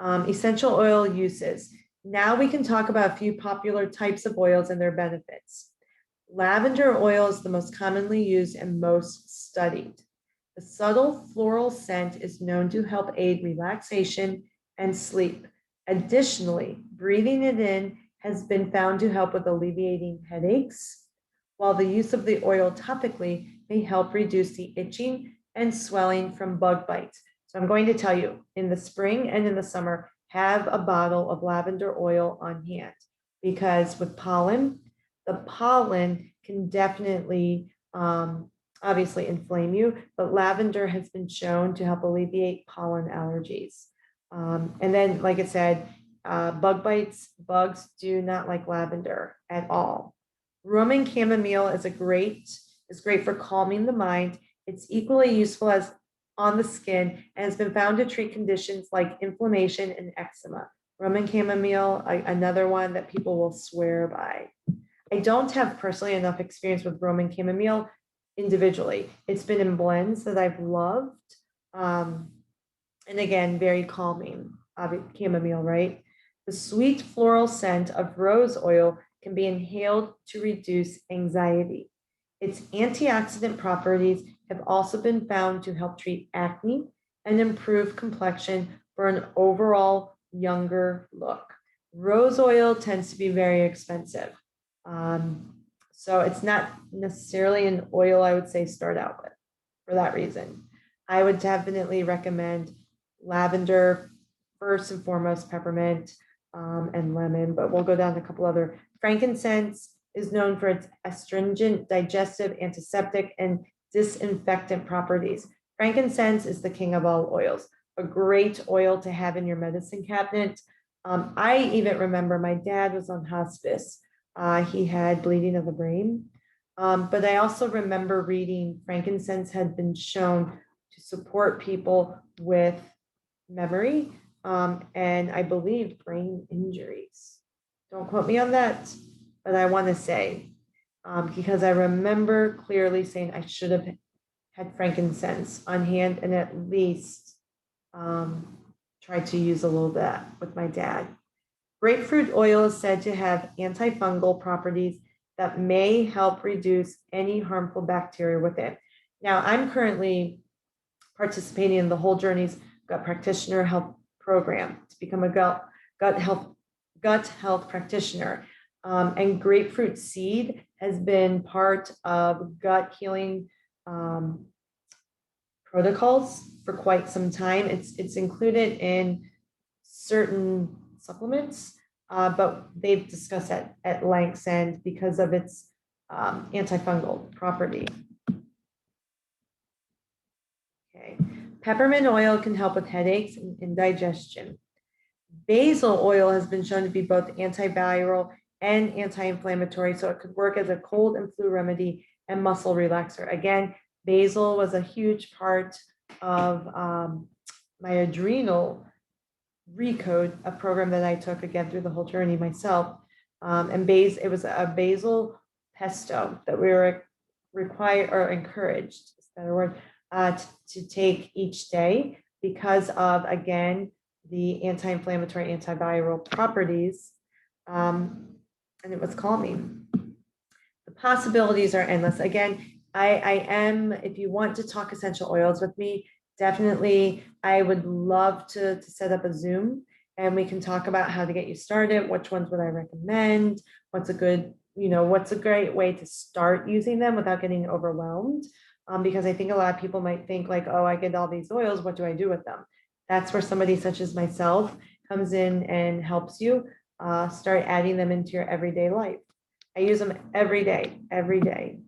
Essential oil uses. Now we can talk about a few popular types of oils and their benefits. Lavender oil is the most commonly used and most studied. The subtle floral scent is known to help aid relaxation and sleep. Additionally, breathing it in has been found to help with alleviating headaches, while the use of the oil topically may help reduce the itching and swelling from bug bites. So I'm going to tell you, in the spring and in the summer, have a bottle of lavender oil on hand, because with pollen, the pollen can definitely obviously inflame you, but lavender has been shown to help alleviate pollen allergies. And then, like I said, bugs do not like lavender at all. Roman chamomile is great for calming the mind. It's equally useful as on the skin and has been found to treat conditions like inflammation and eczema. Roman chamomile, another one that people will swear by. I don't have personally enough experience with Roman chamomile individually. It's been in blends that I've loved. And again, very calming, chamomile, right? The sweet floral scent of rose oil can be inhaled to reduce anxiety. Its antioxidant properties have also been found to help treat acne and improve complexion for an overall younger look. Rose oil tends to be very expensive. So it's not necessarily an oil I would say start out with for that reason. I would definitely recommend lavender, first and foremost, peppermint, and lemon, but we'll go down to a couple other. Frankincense is known for its astringent, digestive, antiseptic, and disinfectant properties. Frankincense is the king of all oils, a great oil to have in your medicine cabinet. I even remember my dad was on hospice. He had bleeding of the brain. But I also remember reading frankincense had been shown to support people with memory and I believe brain injuries. Don't quote me on that, but I want to say, because I remember clearly saying I should have had frankincense on hand and at least tried to use a little bit with my dad. Grapefruit oil is said to have antifungal properties that may help reduce any harmful bacteria within. Now, I'm currently participating in the Whole Journeys Gut Practitioner Health Program to become a gut health practitioner. And grapefruit seed has been part of gut healing protocols for quite some time. It's included in certain supplements, but they've discussed that at length and because of its antifungal property. Okay. Peppermint oil can help with headaches and indigestion. Basil oil has been shown to be both antiviral and anti-inflammatory, so it could work as a cold and flu remedy and muscle relaxer. Again, basil was a huge part of my adrenal recode, a program that I took again through the whole journey myself. And it was a basil pesto that we were required or encouraged, is a better word, to take each day because of, again, the anti-inflammatory, antiviral properties, and it was calming. The possibilities are endless. Again, I am, if you want to talk essential oils with me, definitely, I would love to set up a Zoom and we can talk about how to get you started, which ones would I recommend, what's a great way to start using them without getting overwhelmed. Because I think a lot of people might think like, oh, I get all these oils, what do I do with them? That's where somebody such as myself comes in and helps you start adding them into your everyday life. I use them every day.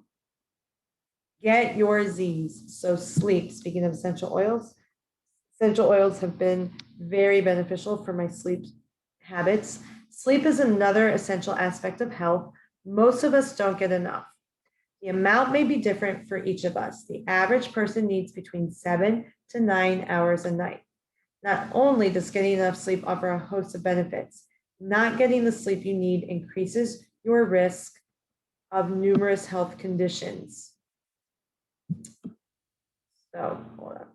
Get your Z's. So sleep, speaking of essential oils have been very beneficial for my sleep habits. Sleep is another essential aspect of health. Most of us don't get enough. The amount may be different for each of us. The average person needs between 7 to 9 hours a night. Not only does getting enough sleep offer a host of benefits, not getting the sleep you need increases your risk of numerous health conditions. So, hold on.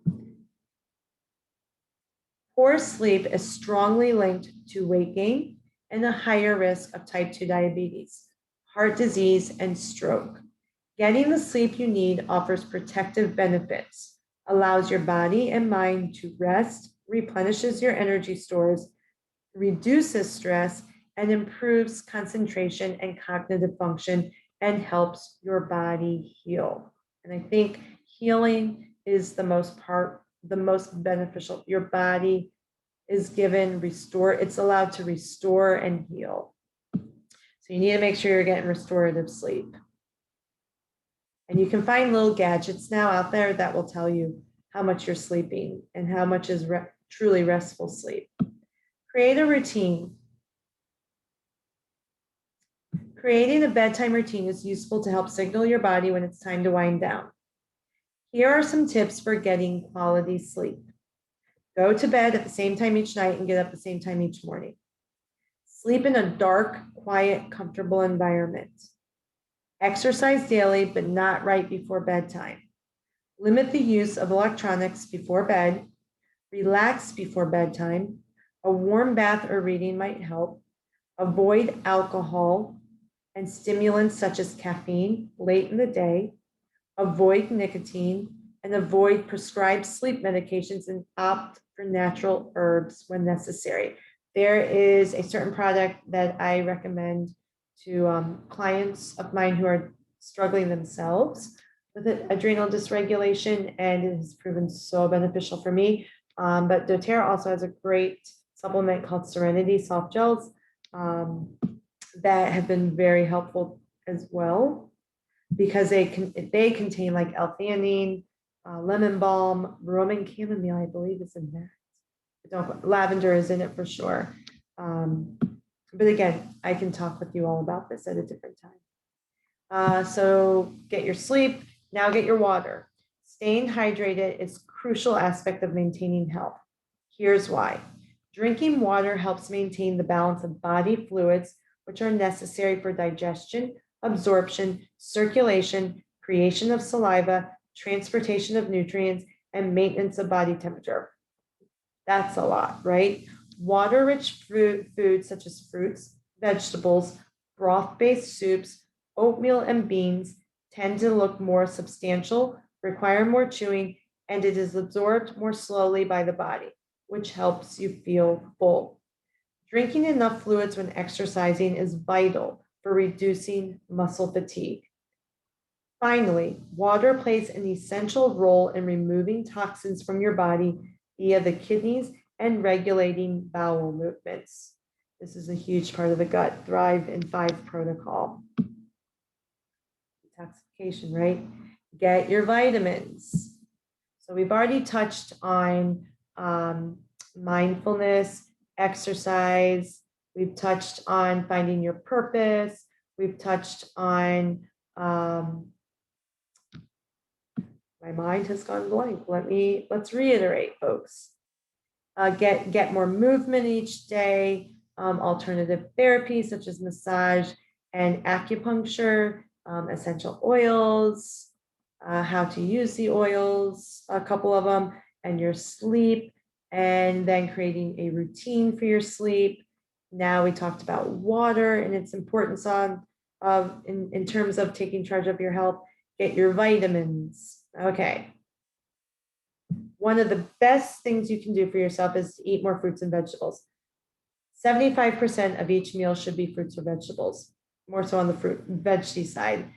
Poor sleep is strongly linked to weight gain and a higher risk of type 2 diabetes, heart disease, and stroke. Getting the sleep you need offers protective benefits, allows your body and mind to rest, replenishes your energy stores, reduces stress, and improves concentration and cognitive function, and helps your body heal. And I think healing is the most beneficial. Your body is it's allowed to restore and heal. So you need to make sure you're getting restorative sleep. And you can find little gadgets now out there that will tell you how much you're sleeping and how much is truly restful sleep. Create a routine. Creating a bedtime routine is useful to help signal your body when it's time to wind down. Here are some tips for getting quality sleep. Go to bed at the same time each night and get up at the same time each morning. Sleep in a dark, quiet, comfortable environment. Exercise daily, but not right before bedtime. Limit the use of electronics before bed. Relax before bedtime. A warm bath or reading might help. Avoid alcohol and stimulants such as caffeine late in the day. Avoid nicotine and avoid prescribed sleep medications and opt for natural herbs when necessary. There is a certain product that I recommend to clients of mine who are struggling themselves with adrenal dysregulation, and it has proven so beneficial for me. But doTERRA also has a great supplement called Serenity Soft Gels that have been very helpful as well, because they contain like L-theanine, lemon balm, Roman chamomile, I believe is in there. Lavender is in it for sure. But again, I can talk with you all about this at a different time. So get your sleep, now get your water. Staying hydrated is a crucial aspect of maintaining health. Here's why. Drinking water helps maintain the balance of body fluids, which are necessary for digestion, absorption, circulation, creation of saliva, transportation of nutrients, and maintenance of body temperature. That's a lot, right? Water-rich foods such as fruits, vegetables, broth-based soups, oatmeal, and beans tend to look more substantial, require more chewing, and it is absorbed more slowly by the body, which helps you feel full. Drinking enough fluids when exercising is vital for reducing muscle fatigue. Finally, water plays an essential role in removing toxins from your body via the kidneys and regulating bowel movements. This is a huge part of the gut Thrive in 5 protocol. Detoxification, right? Get your vitamins. So we've already touched on mindfulness, exercise. We've touched on finding your purpose. We've touched on, my mind has gone blank. Let's reiterate, folks. Get more movement each day, alternative therapies such as massage and acupuncture, essential oils, how to use the oils, a couple of them, and your sleep, and then creating a routine for your sleep. Now we talked about water and its importance in terms of taking charge of your health. Get your vitamins. Okay. One of the best things you can do for yourself is to eat more fruits and vegetables. 75% of each meal should be fruits or vegetables, more so on the veggie side.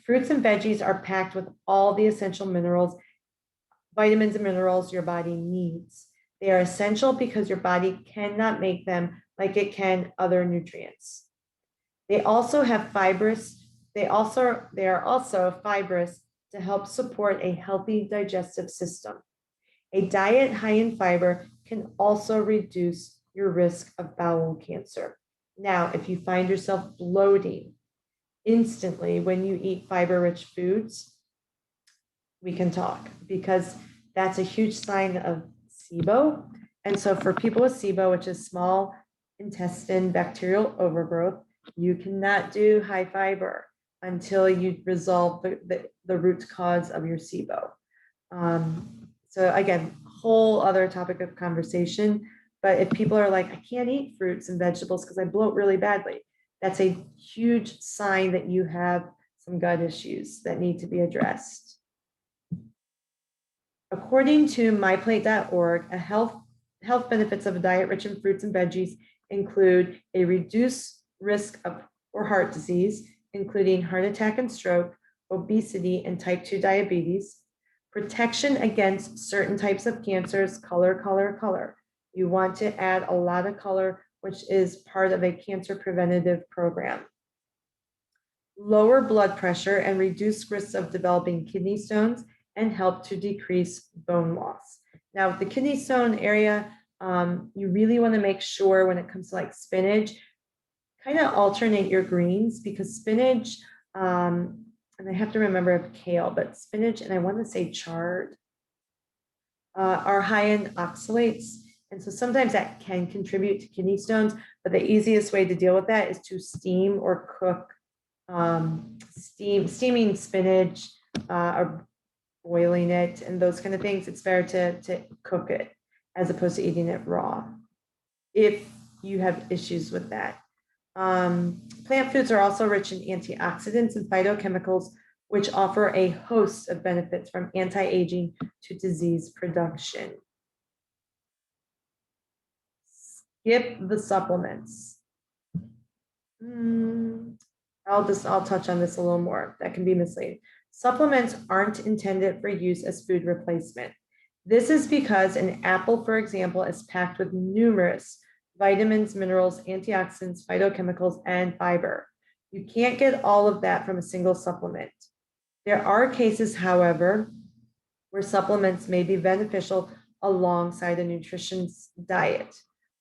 Fruits and veggies are packed with all the essential minerals, vitamins and minerals your body needs. They are essential because your body cannot make them like it can other nutrients. They also have fibrous. They are also fibrous to help support a healthy digestive system. A diet high in fiber can also reduce your risk of bowel cancer. Now, if you find yourself bloating instantly when you eat fiber-rich foods, we can talk, because that's a huge sign of SIBO. And so for people with SIBO, which is small intestine bacterial overgrowth, you cannot do high fiber until you resolve the root cause of your SIBO. So again, whole other topic of conversation. But if people are like, I can't eat fruits and vegetables because I bloat really badly, that's a huge sign that you have some gut issues that need to be addressed. According to myplate.org, health benefits of a diet rich in fruits and veggies include a reduced risk for heart disease, including heart attack and stroke, obesity, and type 2 diabetes, protection against certain types of cancers, color. You want to add a lot of color, which is part of a cancer preventative program. Lower blood pressure and reduce risks of developing kidney stones and help to decrease bone loss. Now, the kidney stone area, you really want to make sure when it comes to like spinach, kind of alternate your greens, because spinach, and I have to remember if kale, but spinach and I want to say chard are high in oxalates. And so sometimes that can contribute to kidney stones, but the easiest way to deal with that is to steam or cook, steaming spinach or boiling it and those kind of things. It's better to cook it as opposed to eating it raw if you have issues with that. Plant foods are also rich in antioxidants and phytochemicals, which offer a host of benefits from anti-aging to disease production. Skip the supplements. I'll touch on this a little more. That can be misleading. Supplements aren't intended for use as food replacement. This is because an apple, for example, is packed with numerous vitamins, minerals, antioxidants, phytochemicals, and fiber. You can't get all of that from a single supplement. There are cases, however, where supplements may be beneficial alongside a nutritious diet.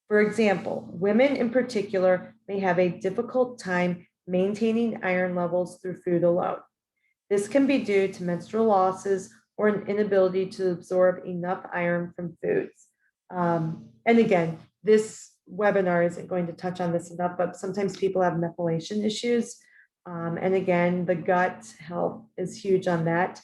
For example, women in particular may have a difficult time maintaining iron levels through food alone. This can be due to menstrual losses or an inability to absorb enough iron from foods. And again, this webinar isn't going to touch on this enough, but sometimes people have methylation issues. And again, the gut health is huge on that.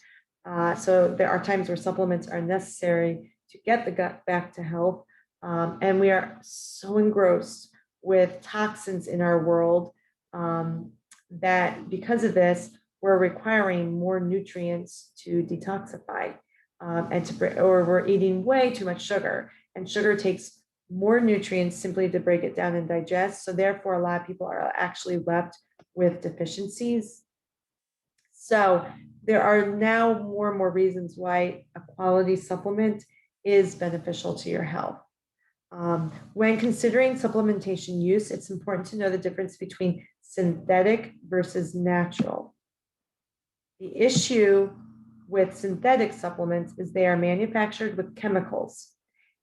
So there are times where supplements are necessary to get the gut back to health. And we are so engrossed with toxins in our world that because of this, we're requiring more nutrients to detoxify, or we're eating way too much sugar, and sugar takes more nutrients simply to break it down and digest. So therefore, a lot of people are actually left with deficiencies. So there are now more and more reasons why a quality supplement is beneficial to your health. When considering supplementation use, it's important to know the difference between synthetic versus natural. The issue with synthetic supplements is they are manufactured with chemicals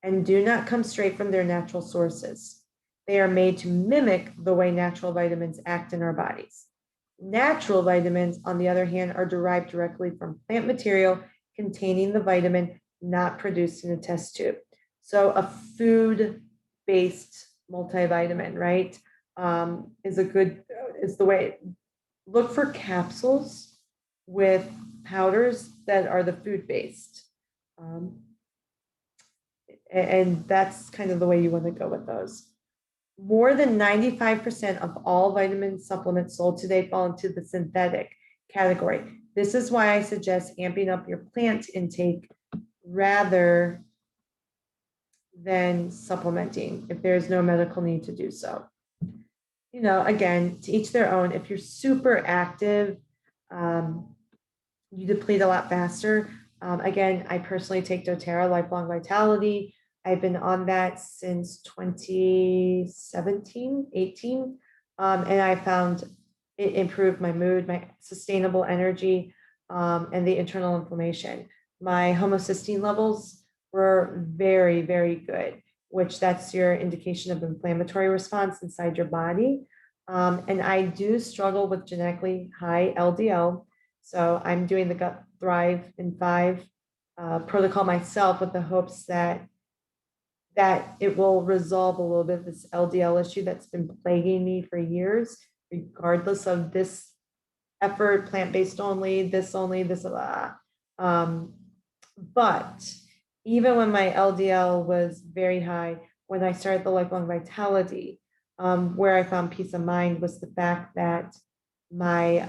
and do not come straight from their natural sources. They are made to mimic the way natural vitamins act in our bodies. Natural vitamins, on the other hand, are derived directly from plant material containing the vitamin, not produced in a test tube. So a food-based multivitamin, right, is the way. Look for capsules with powders that are the food-based. And that's kind of the way you want to go with those. More than 95% of all vitamin supplements sold today fall into the synthetic category. This is why I suggest amping up your plant intake rather than supplementing if there's no medical need to do so. You know, again, to each their own. If you're super active, you deplete a lot faster. Again, I personally take doTERRA Lifelong Vitality. I've been on that since 2017, 18, and I found it improved my mood, my sustainable energy, and the internal inflammation. My homocysteine levels were very, very good, which that's your indication of inflammatory response inside your body. And I do struggle with genetically high LDL. So I'm doing the Gut Thrive in 5 protocol myself with the hopes that it will resolve a little bit of this LDL issue that's been plaguing me for years, regardless of this effort, plant-based only, this, but even when my LDL was very high, when I started the Lifelong Vitality, where I found peace of mind was the fact that my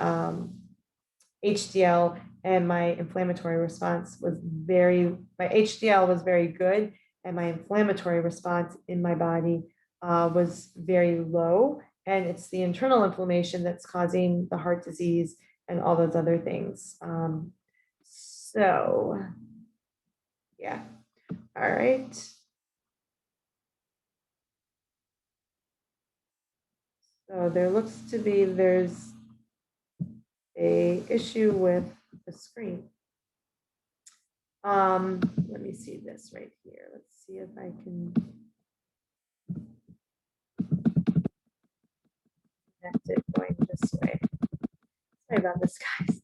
HDL and my inflammatory response was my HDL was very good, and my inflammatory response in my body was very low. And it's the internal inflammation that's causing the heart disease and all those other things. So, yeah. All right. So there looks to be there's a issue with the screen. Let me see this right here. Let's see if I can connect it going this way. Sorry about this, guys.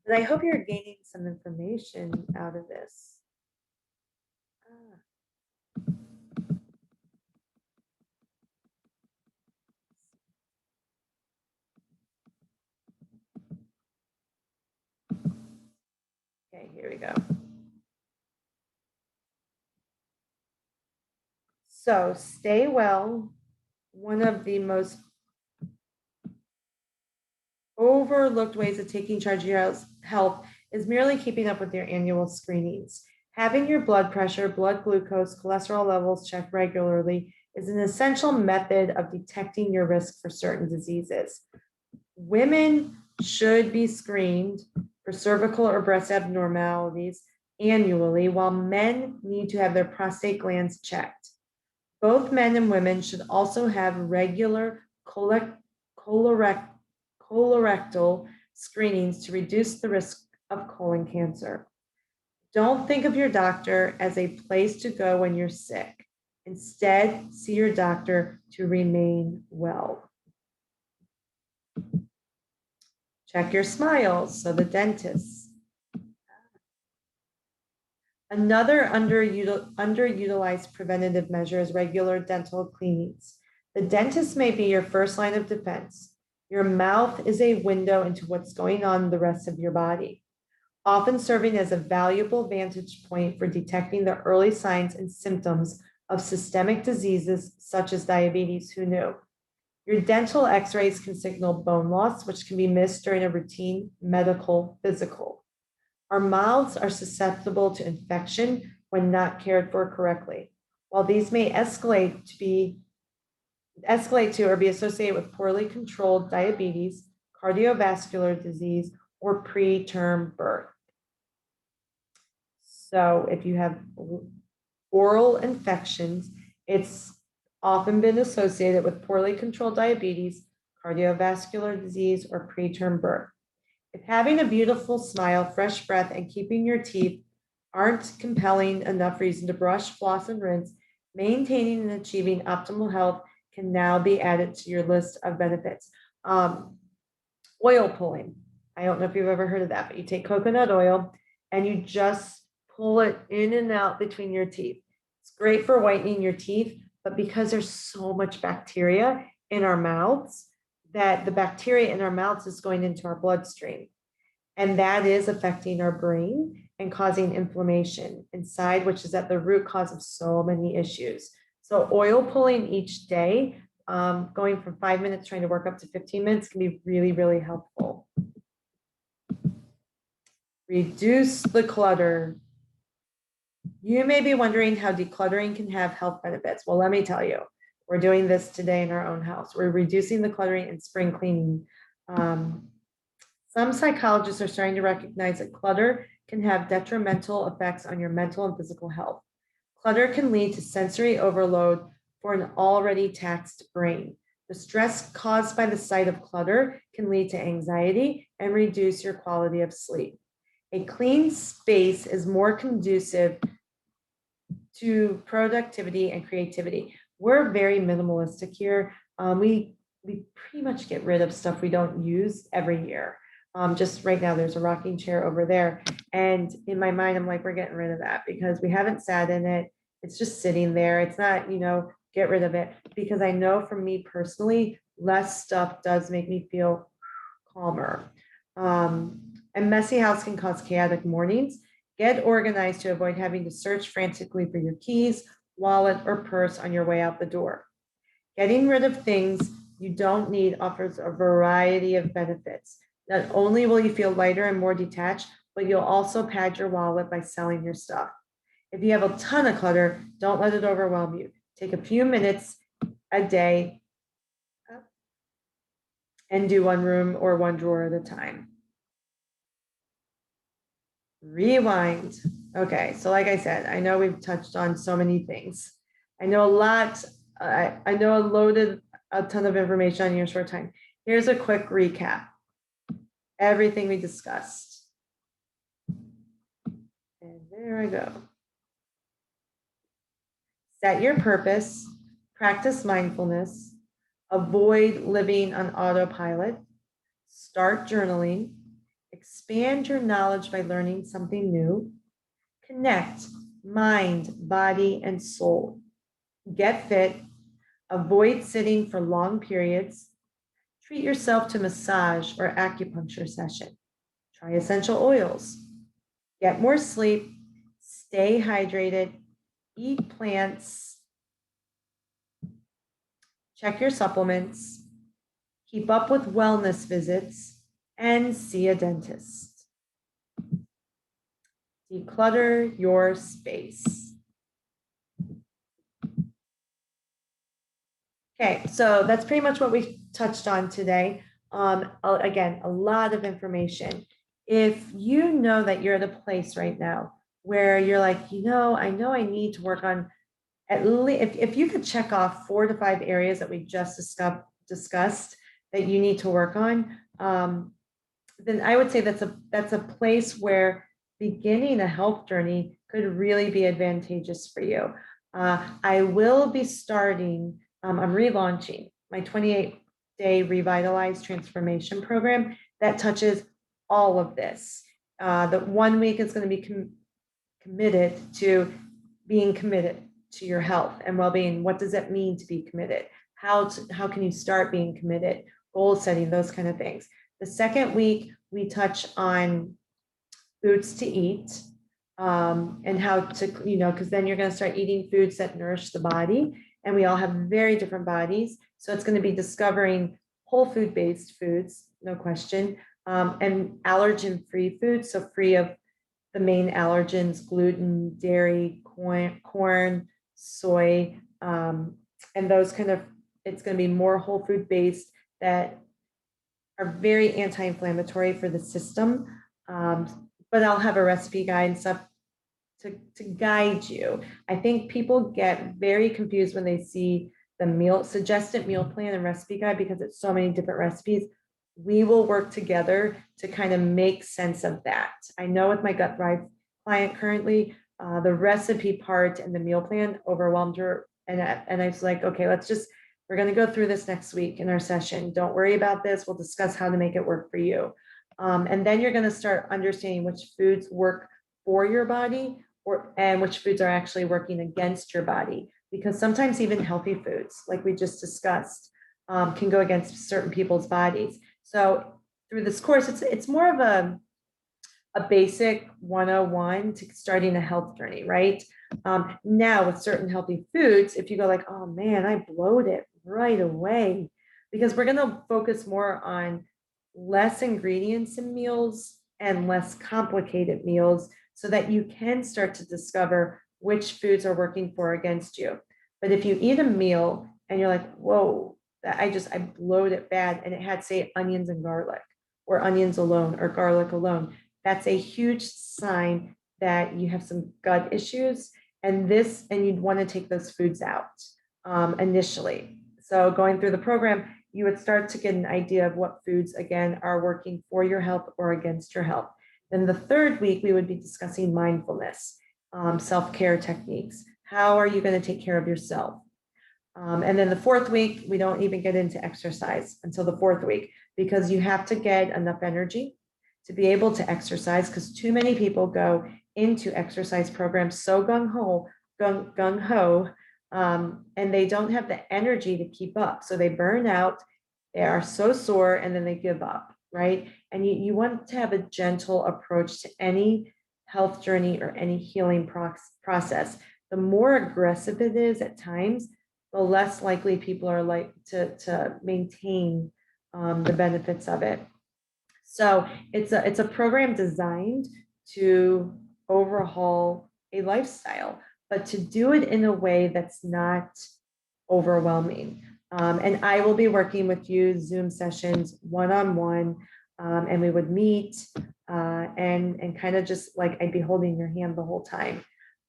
But I hope you're gaining some information out of this. Okay, here we go. So stay well. One of the most overlooked ways of taking charge of your health is merely keeping up with your annual screenings. Having your blood pressure, blood glucose, cholesterol levels checked regularly is an essential method of detecting your risk for certain diseases. Women should be screened for cervical or breast abnormalities annually, while men need to have their prostate glands checked. Both men and women should also have regular colorectal screenings to reduce the risk of colon cancer. Don't think of your doctor as a place to go when you're sick. Instead, see your doctor to remain well. Check your smiles, so the dentist. Another underutilized preventative measure is regular dental cleanings. The dentist may be your first line of defense. Your mouth is a window into what's going on in the rest of your body, often serving as a valuable vantage point for detecting the early signs and symptoms of systemic diseases such as diabetes. Who knew? Your dental x-rays can signal bone loss, which can be missed during a routine medical physical. Our mouths are susceptible to infection when not cared for correctly. While these may escalate to or be associated with poorly controlled diabetes, cardiovascular disease, or preterm birth. So if you have oral infections. It's often been associated with poorly controlled diabetes, cardiovascular disease, or preterm birth. If having a beautiful smile, fresh breath, and keeping your teeth aren't compelling enough reason to brush, floss, and rinse, maintaining and achieving optimal health can now be added to your list of benefits. Oil pulling. I don't know if you've ever heard of that, but you take coconut oil and you just pull it in and out between your teeth. It's great for whitening your teeth, but because there's so much bacteria in our mouths, that the bacteria in our mouths is going into our bloodstream. And that is affecting our brain and causing inflammation inside, which is at the root cause of so many issues. So oil pulling each day, going from 5 minutes trying to work up to 15 minutes can be really, really helpful. Reduce the clutter. You may be wondering how decluttering can have health benefits. Well, let me tell you, we're doing this today in our own house. We're reducing the cluttering and spring cleaning. Some psychologists are starting to recognize that clutter can have detrimental effects on your mental and physical health. Clutter can lead to sensory overload for an already taxed brain. The stress caused by the sight of clutter can lead to anxiety and reduce your quality of sleep. A clean space is more conducive to productivity and creativity. We're very minimalistic here. We pretty much get rid of stuff we don't use every year. Just right now, there's a rocking chair over there. And in my mind, I'm like, we're getting rid of that because we haven't sat in it. It's just sitting there. It's not, get rid of it. Because I know for me personally, less stuff does make me feel calmer. And messy house can cause chaotic mornings. Get organized to avoid having to search frantically for your keys, wallet, or purse on your way out the door. Getting rid of things you don't need offers a variety of benefits. Not only will you feel lighter and more detached, but you'll also pad your wallet by selling your stuff. If you have a ton of clutter, don't let it overwhelm you. Take a few minutes a day and do one room or one drawer at a time. Rewind. Okay, so like I said, I know we've touched on so many things. I know a lot. I know I loaded a ton of information on you in a short time. Here's a quick recap. Everything we discussed. And there I go. Set your purpose, practice mindfulness, avoid living on autopilot, start journaling, expand your knowledge by learning something new, connect mind, body, and soul, get fit, avoid sitting for long periods, treat yourself to massage or acupuncture session, try essential oils, get more sleep, stay hydrated, eat plants, check your supplements, keep up with wellness visits, and see a dentist. Declutter your space. Okay, so that's pretty much what we touched on today. Again, a lot of information. If you know that you're at a place right now where you're like, I know I need to work on at least, if you could check off 4 to 5 areas that we just discussed that you need to work on, then I would say that's a place where beginning a health journey could really be advantageous for you. I will be starting, I'm relaunching my 28-day Revitalize Transformation Program that touches all of this. The 1 week is going to be committed to being committed to your health and well-being. What does it mean to be committed? How can you start being committed? Goal setting, those kind of things. The second week, we touch on foods to eat and how to, because then you're going to start eating foods that nourish the body. And we all have very different bodies. So it's going to be discovering whole food-based foods, no question, and allergen-free foods. So free of the main allergens, gluten, dairy, corn, soy, and those kind of, it's going to be more whole food-based that are very anti-inflammatory for the system. But I'll have a recipe guide and stuff to guide you. I think people get very confused when they see the suggested meal plan and recipe guide because it's so many different recipes. We will work together to kind of make sense of that. I know with my Gut Thrive client currently, the recipe part and the meal plan overwhelmed her. And I was like, okay, we're going to go through this next week in our session. Don't worry about this. We'll discuss how to make it work for you. And then you're going to start understanding which foods work for your body and which foods are actually working against your body. Because sometimes even healthy foods, like we just discussed, can go against certain people's bodies. So through this course, it's more of a basic 101 to starting a health journey, right? Now with certain healthy foods, if you go like, oh man, I bloated right away, because we're going to focus more on less ingredients in meals and less complicated meals so that you can start to discover which foods are working for or against you. But if you eat a meal and you're like, whoa, I bloated bad, and it had, say, onions and garlic, or onions alone, or garlic alone, that's a huge sign that you have some gut issues, and you'd want to take those foods out initially. So going through the program, you would start to get an idea of what foods, again, are working for your health or against your health. Then the third week, we would be discussing mindfulness, self-care techniques. How are you going to take care of yourself? And then the fourth week, we don't even get into exercise until the fourth week, because you have to get enough energy to be able to exercise, because too many people go into exercise programs so gung-ho, and they don't have the energy to keep up. So they burn out, they are so sore, and then they give up, right? And you want to have a gentle approach to any health journey or any healing process. The more aggressive it is at times, the less likely people are like to maintain the benefits of it. So it's a program designed to overhaul a lifestyle, but to do it in a way that's not overwhelming. And I will be working with you Zoom sessions one-on-one, and we would meet and kind of just like I'd be holding your hand the whole time.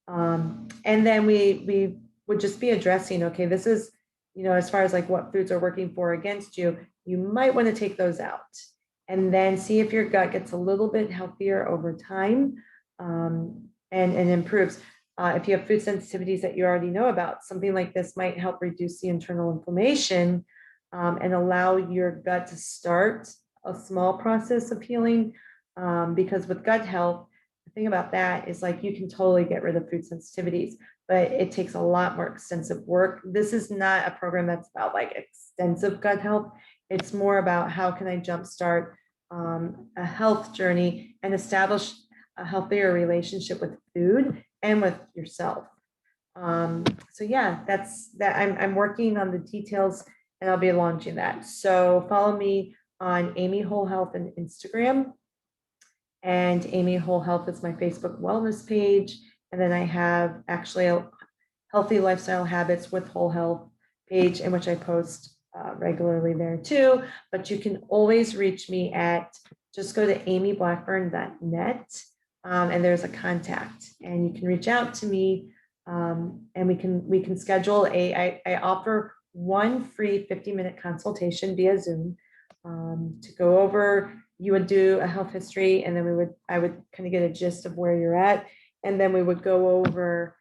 And then we would just be addressing, okay, this is, as far as like what foods are working for or against you, you might want to take those out. And then see if your gut gets a little bit healthier over time and improves. If you have food sensitivities that you already know about, something like this might help reduce the internal inflammation and allow your gut to start a small process of healing. Because with gut health, the thing about that is like you can totally get rid of food sensitivities, but it takes a lot more extensive work. This is not a program that's about like extensive gut health. It's more about how can I jumpstart a health journey and establish a healthier relationship with food and with yourself. So yeah, that's that. I'm working on the details, and I'll be launching that. So follow me on Amy Whole Health on Instagram, and Amy Whole Health is my Facebook wellness page. And then I have actually a Healthy Lifestyle Habits with Whole Health page, in which I post regularly there too. But you can always reach me just go to amyblackburn.net, and there's a contact, and you can reach out to me, and we can schedule I offer one free 50-minute consultation via Zoom to go over. You would do a health history, and then I would kind of get a gist of where you're at, and then we would go over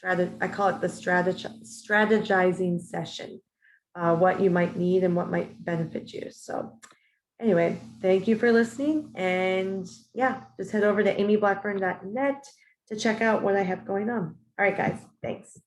I call it the strategizing session, what you might need and what might benefit you. So anyway, thank you for listening. And yeah, just head over to amyblackburn.net to check out what I have going on. All right, guys, thanks.